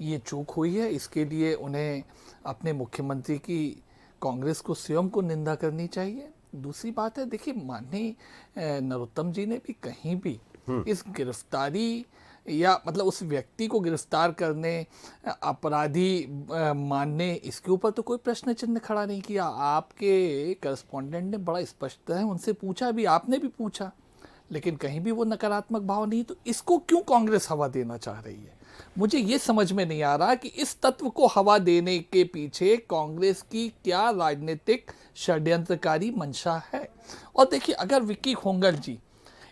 ये चूक हुई है। इसके लिए उन्हें अपने मुख्यमंत्री की, कांग्रेस को स्वयं को निंदा करनी चाहिए। दूसरी बात है, देखिए, माननीय नरोत्तम जी ने भी कहीं भी इस गिरफ्तारी या मतलब उस व्यक्ति को गिरफ्तार करने, अपराधी मानने, इसके ऊपर तो कोई प्रश्न चिन्ह खड़ा नहीं किया। आपके करस्पॉन्डेंट ने बड़ा स्पष्ट है उनसे पूछा भी, आपने भी पूछा, लेकिन कहीं भी वो नकारात्मक भाव नहीं। तो इसको क्यों कांग्रेस हवा देना चाह रही है? मुझे ये समझ में नहीं आ रहा कि इस तत्व को हवा देने के पीछे कांग्रेस की क्या राजनीतिक षड्यंत्रकारी मंशा है। और देखिए, अगर विक्की खोंगल जी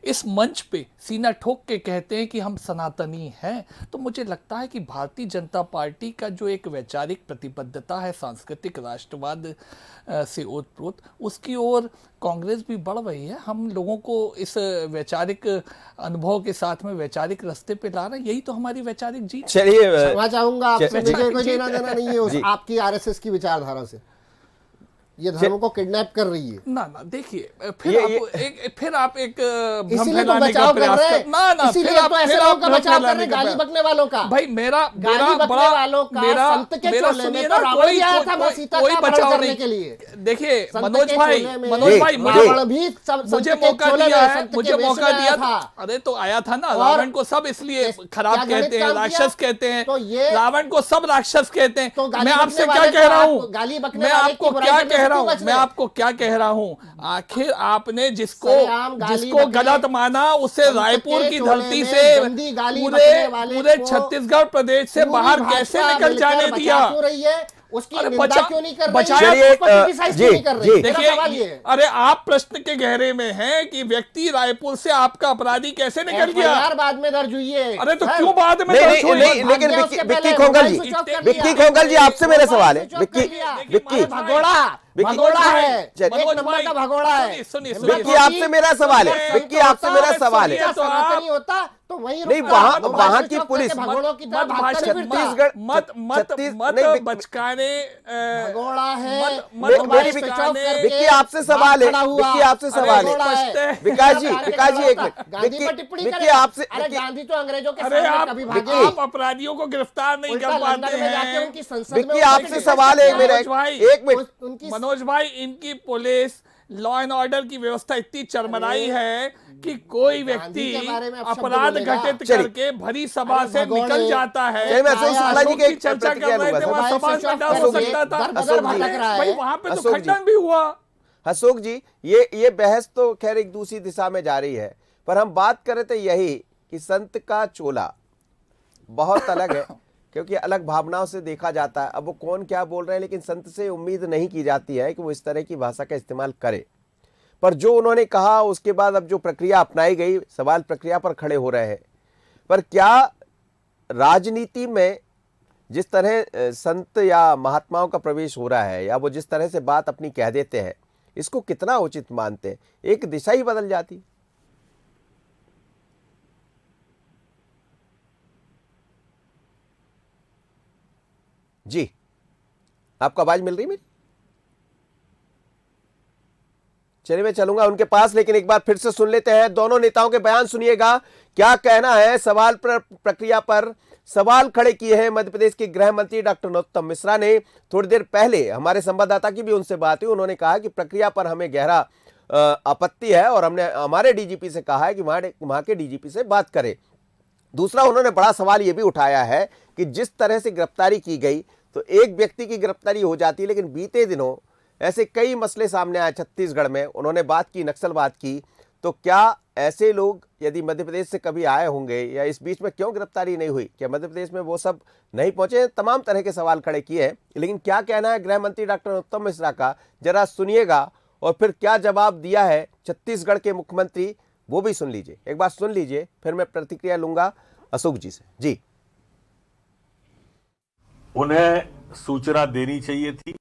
इस मंच पे सीना ठोक के कहते हैं कि हम सनातनी हैं, तो मुझे लगता है कि भारतीय जनता पार्टी का जो एक वैचारिक प्रतिबद्धता है सांस्कृतिक राष्ट्रवाद से ओतप्रोत, उसकी ओर कांग्रेस भी बढ़ रही है। हम लोगों को इस वैचारिक अनुभव के साथ में वैचारिक रास्ते पे ला रहे हैं, यही तो हमारी वैचारिक जीत। चलिए, क्षमा चाहूंगा आपसे, मुझे कोई लेना देना नहीं है उस आपकी आरएसएस की विचारधारा से। ये धर्म को किडनैप कर रही है। ना देखिए, फिर आप एक भ्रम फैलाने का प्रयास कर, ना इसीलिए आप ऐसे लोगों का बचाव कर रहे हैं, गाली बकने वालों का। भाई मेरा बड़ा वालों का, संत के चोले में तो रावण भी आया था सीता का अपहरण करने के लिए। देखिए मनोज भाई रावण भी मुझे मौका दिया था। अरे तो आया था ना, रावण को सब इसलिए खराब कहते हैं, राक्षस कहते हैं, रावण को सब राक्षस कहते हैं। मैं आपसे क्या कह रहा हूँ, मैं आपको क्या कह रहा हूँ, आखिर आपने जिसको गलत माना उसे रायपुर की धरती से पूरे छत्तीसगढ़ प्रदेश से बाहर कैसे निकल जाने दिया? उसकी निंदा क्यों नहीं कर रही? देखिए, अरे आप प्रश्न के गहरे में हैं कि व्यक्ति रायपुर से आपका अपराधी कैसे निकल गया? बाद में दर्ज हुई है। अरे तो क्यों बाद में दर्ज हुई? लेकिन विक्की खोंगल जी आपसे मेरा सवाल है, विक्की भगोड़ा है, एक नंबर का भगोड़ा है। विक्की आपसे मेरा सवाल है, विक्की आपसे मेरा सवाल है, सनातनी होता तो वही नहीं, वहां की पुलिस छत्तीसगढ़ मत बचकाने भगोड़ा है। विक्की आपसे सवाल है, विक्की आपसे सवाल है, विकास जी एक मिनट, विक्की आपसे, गांधी तो अंग्रेजों के सामने कभी भागे, आप अपराधियों को गिरफ्तार नहीं कर पाते हैं। विक्की आपसे सवाल है मेरा, एक मिनट मनोज भाई, इनकी पुलिस लॉ एंड ऑर्डर की व्यवस्था इतनी चरमराई है कि कोई व्यक्ति अपराध घटित करके भरी सभा से निकल जाता है। की चर्चा कर रहे थे, वहां सभा हो सकता था, भाई वहां पे तो खंडन भी हुआ। अशोक जी, ये बहस तो खैर एक दूसरी दिशा में जा रही है, पर हम बात कर रहे थे यही कि संत का चोला बहुत अलग है, क्योंकि अलग भावनाओं से देखा जाता है। अब वो कौन क्या बोल रहे हैं, लेकिन संत से उम्मीद नहीं की जाती है कि वो इस तरह की भाषा का इस्तेमाल करे। पर जो उन्होंने कहा उसके बाद अब जो प्रक्रिया अपनाई गई, सवाल प्रक्रिया पर खड़े हो रहे हैं। पर क्या राजनीति में जिस तरह संत या महात्माओं का प्रवेश हो रहा है, या वो जिस तरह से बात अपनी कह देते हैं, इसको कितना उचित मानते हैं? एक दिशा ही बदल जाती। जी, आपको आवाज मिल रही मेरी? चलिए मैं चलूंगा उनके पास, लेकिन एक बार फिर से सुन लेते हैं दोनों नेताओं के बयान। सुनिएगा क्या कहना है सवाल प्रक्रिया पर। सवाल खड़े किए हैं मध्य प्रदेश के गृह मंत्री डॉक्टर नरोत्तम मिश्रा ने। थोड़ी देर पहले हमारे संवाददाता की भी उनसे बात हुई, उन्होंने कहा कि प्रक्रिया पर हमें गहरा आपत्ति है और हमने हमारे डीजीपी से कहा है कि वहां के डीजीपी से बात करें। दूसरा, उन्होंने बड़ा सवाल यह भी उठाया है कि जिस तरह से गिरफ्तारी की गई तो एक व्यक्ति की गिरफ्तारी हो जाती है, लेकिन बीते दिनों ऐसे कई मसले सामने आए छत्तीसगढ़ में। उन्होंने बात की नक्सलवाद की, तो क्या ऐसे लोग यदि मध्य प्रदेश से कभी आए होंगे या इस बीच में क्यों गिरफ्तारी नहीं हुई, क्या मध्य प्रदेश में वो सब नहीं पहुंचे? तमाम तरह के सवाल खड़े किए हैं। लेकिन क्या कहना है गृह मंत्री डॉक्टर नरोत्तम मिश्रा का, जरा सुनिएगा, और फिर क्या जवाब दिया है छत्तीसगढ़ के मुख्यमंत्री वो भी सुन लीजिए। एक बार सुन लीजिए, फिर मैं प्रतिक्रिया लूंगा अशोक जी से। जी, उन्हें सूचना देनी चाहिए थी।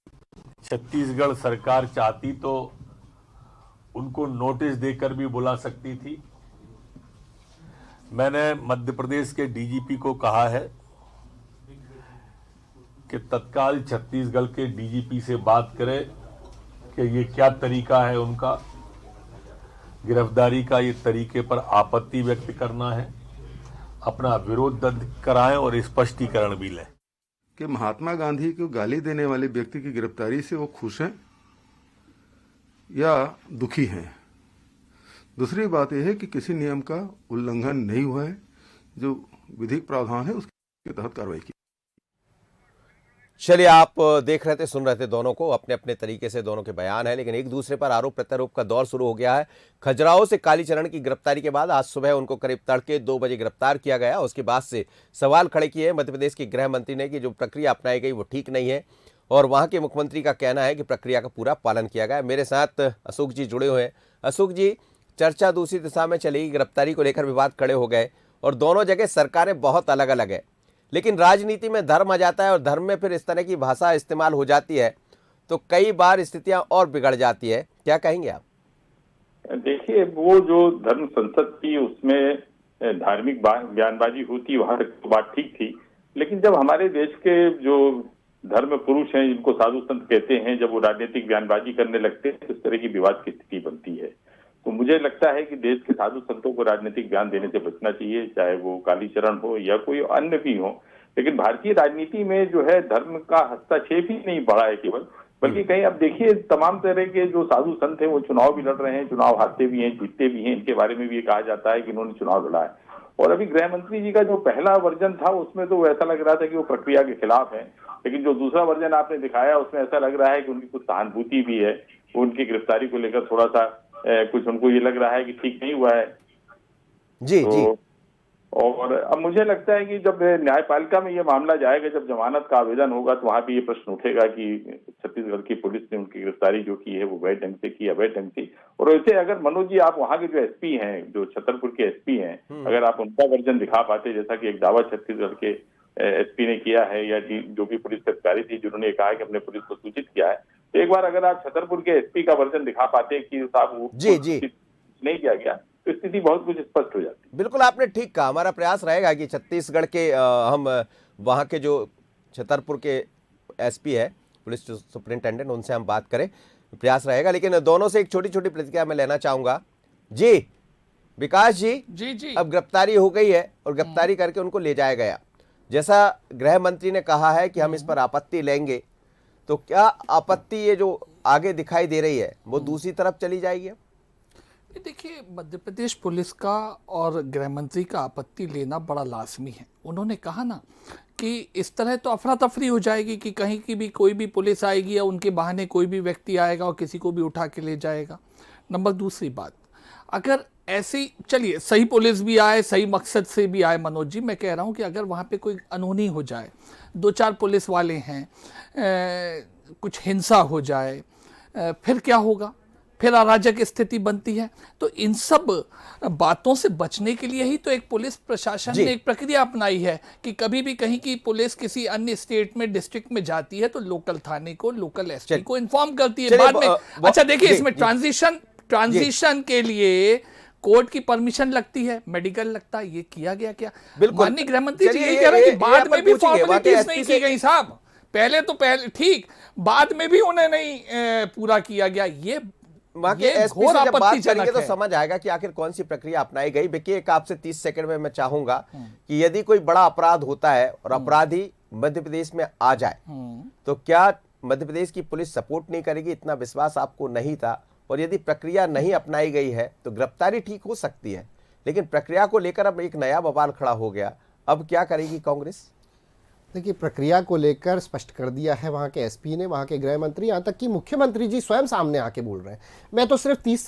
छत्तीसगढ़ सरकार चाहती तो उनको नोटिस देकर भी बुला सकती थी। मैंने मध्य प्रदेश के डीजीपी को कहा है कि तत्काल छत्तीसगढ़ के डीजीपी से बात करें कि ये क्या तरीका है उनका गिरफ्तारी का, ये तरीके पर आपत्ति व्यक्त करना है, अपना विरोध दर्ज कराएं और स्पष्टीकरण भी लें कि महात्मा गांधी को गाली देने वाले व्यक्ति की गिरफ्तारी से वो खुश हैं या दुखी हैं। दूसरी बात यह है कि किसी नियम का उल्लंघन नहीं हुआ है, जो विधिक प्रावधान है उसके तहत कार्रवाई की। चलिए, आप देख रहे थे, सुन रहे थे दोनों को, अपने अपने तरीके से दोनों के बयान है, लेकिन एक दूसरे पर आरोप प्रत्यारोप का दौर शुरू हो गया है। खजुराहो से कालीचरण की गिरफ्तारी के बाद आज सुबह उनको करीब तड़के 2 बजे गिरफ्तार किया गया। उसके बाद से सवाल खड़े किए मध्य प्रदेश के गृह मंत्री ने कि जो प्रक्रिया अपनाई गई वो ठीक नहीं है, और वहां के मुख्यमंत्री का कहना है कि प्रक्रिया का पूरा पालन किया गया। मेरे साथ अशोक जी जुड़े हुए हैं। अशोक जी, चर्चा दूसरी दिशा में चली, गिरफ्तारी को लेकर विवाद खड़े हो गए और दोनों जगह सरकारें बहुत अलग अलग है, लेकिन राजनीति में धर्म आ जाता है और धर्म में फिर इस तरह की भाषा इस्तेमाल हो जाती है तो कई बार स्थितियां और बिगड़ जाती है। क्या कहेंगे आप? देखिए, वो जो धर्म संसद थी उसमें धार्मिक बयानबाजी होती, वहां तक तो बात ठीक थी, लेकिन जब हमारे देश के जो धर्म पुरुष हैं, जिनको साधु संत कहते हैं, जब वो राजनीतिक बयानबाजी करने लगते हैं तो इस तरह की विवाद की स्थिति बनती है। तो मुझे लगता है कि देश के साधु संतों को राजनीतिक बयान देने से बचना चाहिए, चाहे वो कालीचरण हो या कोई अन्य भी हो। लेकिन भारतीय राजनीति में जो है धर्म का हस्तक्षेप ही नहीं बढ़ा है केवल, बल्कि कहीं अब देखिए तमाम तरह के जो साधु संत हैं वो चुनाव भी लड़ रहे हैं, चुनाव हारते भी हैं, जीतते भी हैं। इनके बारे में भी ये कहा जाता है कि इन्होंने चुनाव लड़ा है। और अभी गृह मंत्री जी का जो पहला वर्जन था उसमें तो ऐसा लग रहा था कि वो प्रक्रिया के खिलाफ है, लेकिन जो दूसरा वर्जन आपने दिखाया उसमें ऐसा लग रहा है कि उनकी कुछ सहानुभूति भी है। उनकी गिरफ्तारी को लेकर थोड़ा सा कुछ उनको ये लग रहा है कि ठीक नहीं हुआ है। जी तो, जी। और अब मुझे लगता है कि जब न्यायपालिका में ये मामला जाएगा, जब जमानत का आवेदन होगा, तो वहां भी ये प्रश्न उठेगा कि छत्तीसगढ़ की पुलिस ने उनकी गिरफ्तारी जो की है वो वैध ढंग से की, अवैध ढंग से। और वैसे अगर मनोज जी आप वहां के जो एसपी हैं, जो छतरपुर के एसपी हैं, अगर आप उनका वर्जन दिखा पाते, जैसा कि एक दावा छत्तीसगढ़ के एसपी ने किया है या जो भी पुलिस अधिकारी थी जिन्होंने कहा कि हमने पुलिस को सूचित किया है, तो एक बार अगर आप छतरपुर के एसपी का वर्जन दिखा पाते कि साहब वो नहीं किया गया, तो स्थिति बहुत कुछ स्पष्ट हो जाती। बिल्कुल आपने ठीक कहा। हमारा प्रयास रहेगा कि छत्तीसगढ़ के हम वहाँ के जो छतरपुर के एसपी है, पुलिस सुपरिंटेंडेंट, उनसे हम बात करें, प्रयास रहेगा। लेकिन दोनों से एक छोटी छोटी प्रतिक्रिया मैं लेना चाहूंगा। जी विकास जी, जी अब गिरफ्तारी हो गई है और गिरफ्तारी करके उनको ले जाया गया, जैसा गृह मंत्री ने कहा है कि हम इस पर आपत्ति लेंगे, तो क्या आपत्ति ये जो आगे दिखाई दे रही है वो दूसरी तरफ चली जाएगी? देखिए, मध्य प्रदेश पुलिस का और गृह मंत्री का आपत्ति लेना बड़ा लाजमी है। उन्होंने कहा ना कि इस तरह तो अफरा तफरी हो जाएगी कि कहीं की भी कोई भी पुलिस आएगी या उनके बहाने कोई भी व्यक्ति आएगा और किसी को भी उठा के ले जाएगा। नंबर दूसरी बात, अगर ऐसी, चलिए सही पुलिस भी आए, सही मकसद से भी आए, मनोज जी मैं कह रहा हूँ कि अगर वहाँ पे कोई अनहोनी हो जाए, 2-4 पुलिस वाले हैं, कुछ हिंसा हो जाए, फिर क्या होगा? फिर अराजक स्थिति बनती है। तो इन सब बातों से बचने के लिए ही तो एक पुलिस प्रशासन ने एक प्रक्रिया अपनाई है कि कभी भी कहीं की पुलिस किसी अन्य स्टेट में, डिस्ट्रिक्ट में जाती है तो लोकल थाने को, लोकल एसपी को इन्फॉर्म करती है बाद में। अच्छा देखिए, इसमें ट्रांजिशन के लिए कोर्ट की परमिशन लगती है, मेडिकल लगता है, ये किया गया क्या? माननीय गृह मंत्री जी यही कह रहे हैं कि बाद में भी फॉर्मेलिटीज नहीं की गई साहब, पहले ठीक, बाद में भी उन्हें नहीं पूरा किया गया। ये वहां के ये एसपी घोर से जब बात आपत्तिजनक करेंगे तो है। समझ आएगा कि आखिर कौन सी प्रक्रिया अपनाई गई। देखिए, एक आपसे 30 सेकंड में मैं चाहूंगा कि यदि कोई बड़ा अपराध होता है और अपराधी मध्य प्रदेश में आ जाए तो क्या मध्य प्रदेश की पुलिस सपोर्ट नहीं करेगी? इतना विश्वास आपको नहीं था। और यदि प्रक्रिया नहीं अपनाई गई है तो गिरफ्तारी ठीक हो सकती है, लेकिन प्रक्रिया को लेकर अब एक नया बवाल खड़ा हो गया। अब क्या करेगी कांग्रेस? देखिए, प्रक्रिया को लेकर स्पष्ट कर दिया है वहाँ के एसपी ने, वहाँ के गृह मंत्री, यहाँ तक कि मुख्यमंत्री जी स्वयं सामने आके बोल रहे हैं। मैं तो सिर्फ 30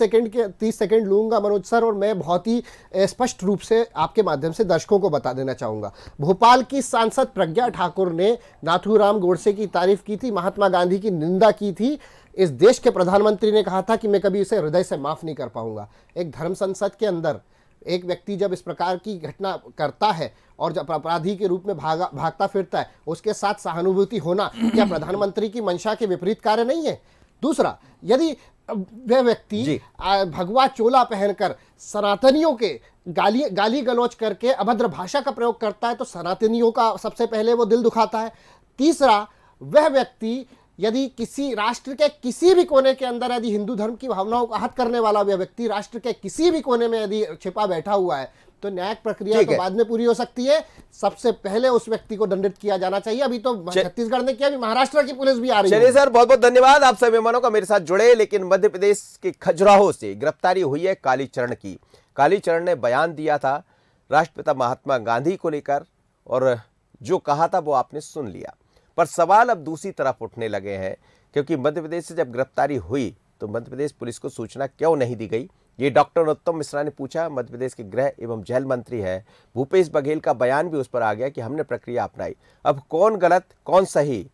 सेकंड लूंगा मनोज सर, और मैं बहुत ही स्पष्ट रूप से आपके माध्यम से दर्शकों को बता देना चाहूँगा। भोपाल की सांसद प्रज्ञा ठाकुर ने नाथूराम गोडसे की तारीफ की थी, महात्मा गांधी की निंदा की थी। इस देश के प्रधानमंत्री ने कहा था कि मैं कभी इसे हृदय से माफ़ नहीं कर पाऊंगा। एक धर्म संसद के अंदर एक व्यक्ति जब इस प्रकार की घटना करता है और जब अपराधी के रूप में भागता फिरता है, उसके साथ सहानुभूति होना क्या प्रधानमंत्री की मंशा के विपरीत कार्य नहीं है? दूसरा, यदि वह व्यक्ति भगवा चोला पहनकर सनातनियों के गाली गलौज करके अभद्र भाषा का प्रयोग करता है तो सनातनियों का सबसे पहले वो दिल दुखाता है। तीसरा, वह व्यक्ति यदि किसी राष्ट्र के किसी भी कोने के अंदर यदि हिंदू धर्म की भावनाओं को आहत करने वाला वह व्यक्ति राष्ट्र के किसी भी कोने में यदि छिपा बैठा हुआ है तो न्यायिक प्रक्रिया तो बाद में पूरी हो सकती है। सबसे पहले उस व्यक्ति को दंडित किया जाना चाहिए। अभी तो छत्तीसगढ़ ने किया, अभी महाराष्ट्र की पुलिस भी आ रही है। चलिए सर, बहुत बहुत धन्यवाद आप सभी मेहमानों का मेरे साथ जुड़े। लेकिन मध्य प्रदेश के खजुराहो से गिरफ्तारी हुई है कालीचरण की। कालीचरण ने बयान दिया था राष्ट्रपिता महात्मा गांधी को लेकर, और जो कहा था वो आपने सुन लिया। पर सवाल अब दूसरी तरफ उठने लगे हैं, क्योंकि मध्य प्रदेश से जब गिरफ्तारी हुई तो मध्य प्रदेश पुलिस को सूचना क्यों नहीं दी गई? ये डॉक्टर नरोत्तम मिश्रा ने पूछा। मध्य प्रदेश के गृह एवं जेल मंत्री है भूपेश बघेल का बयान भी उस पर आ गया कि हमने प्रक्रिया अपनाई। अब कौन गलत कौन सही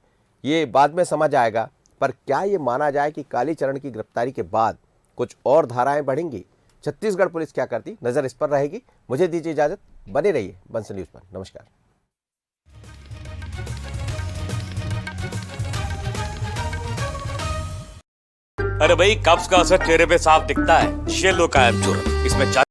ये बाद में समझ आएगा। पर क्या ये माना जाए कि कालीचरण की गिरफ्तारी के बाद कुछ और धाराएं बढ़ेंगी? छत्तीसगढ़ पुलिस क्या करती, नजर इस पर रहेगी। मुझे दीजिए इजाजत, बने रहिए बंसल न्यूज पर। नमस्कार। अरे भाई, कब्ज का असर चेहरे पे साफ दिखता है। ये लो कायम चूर्ण, इसमें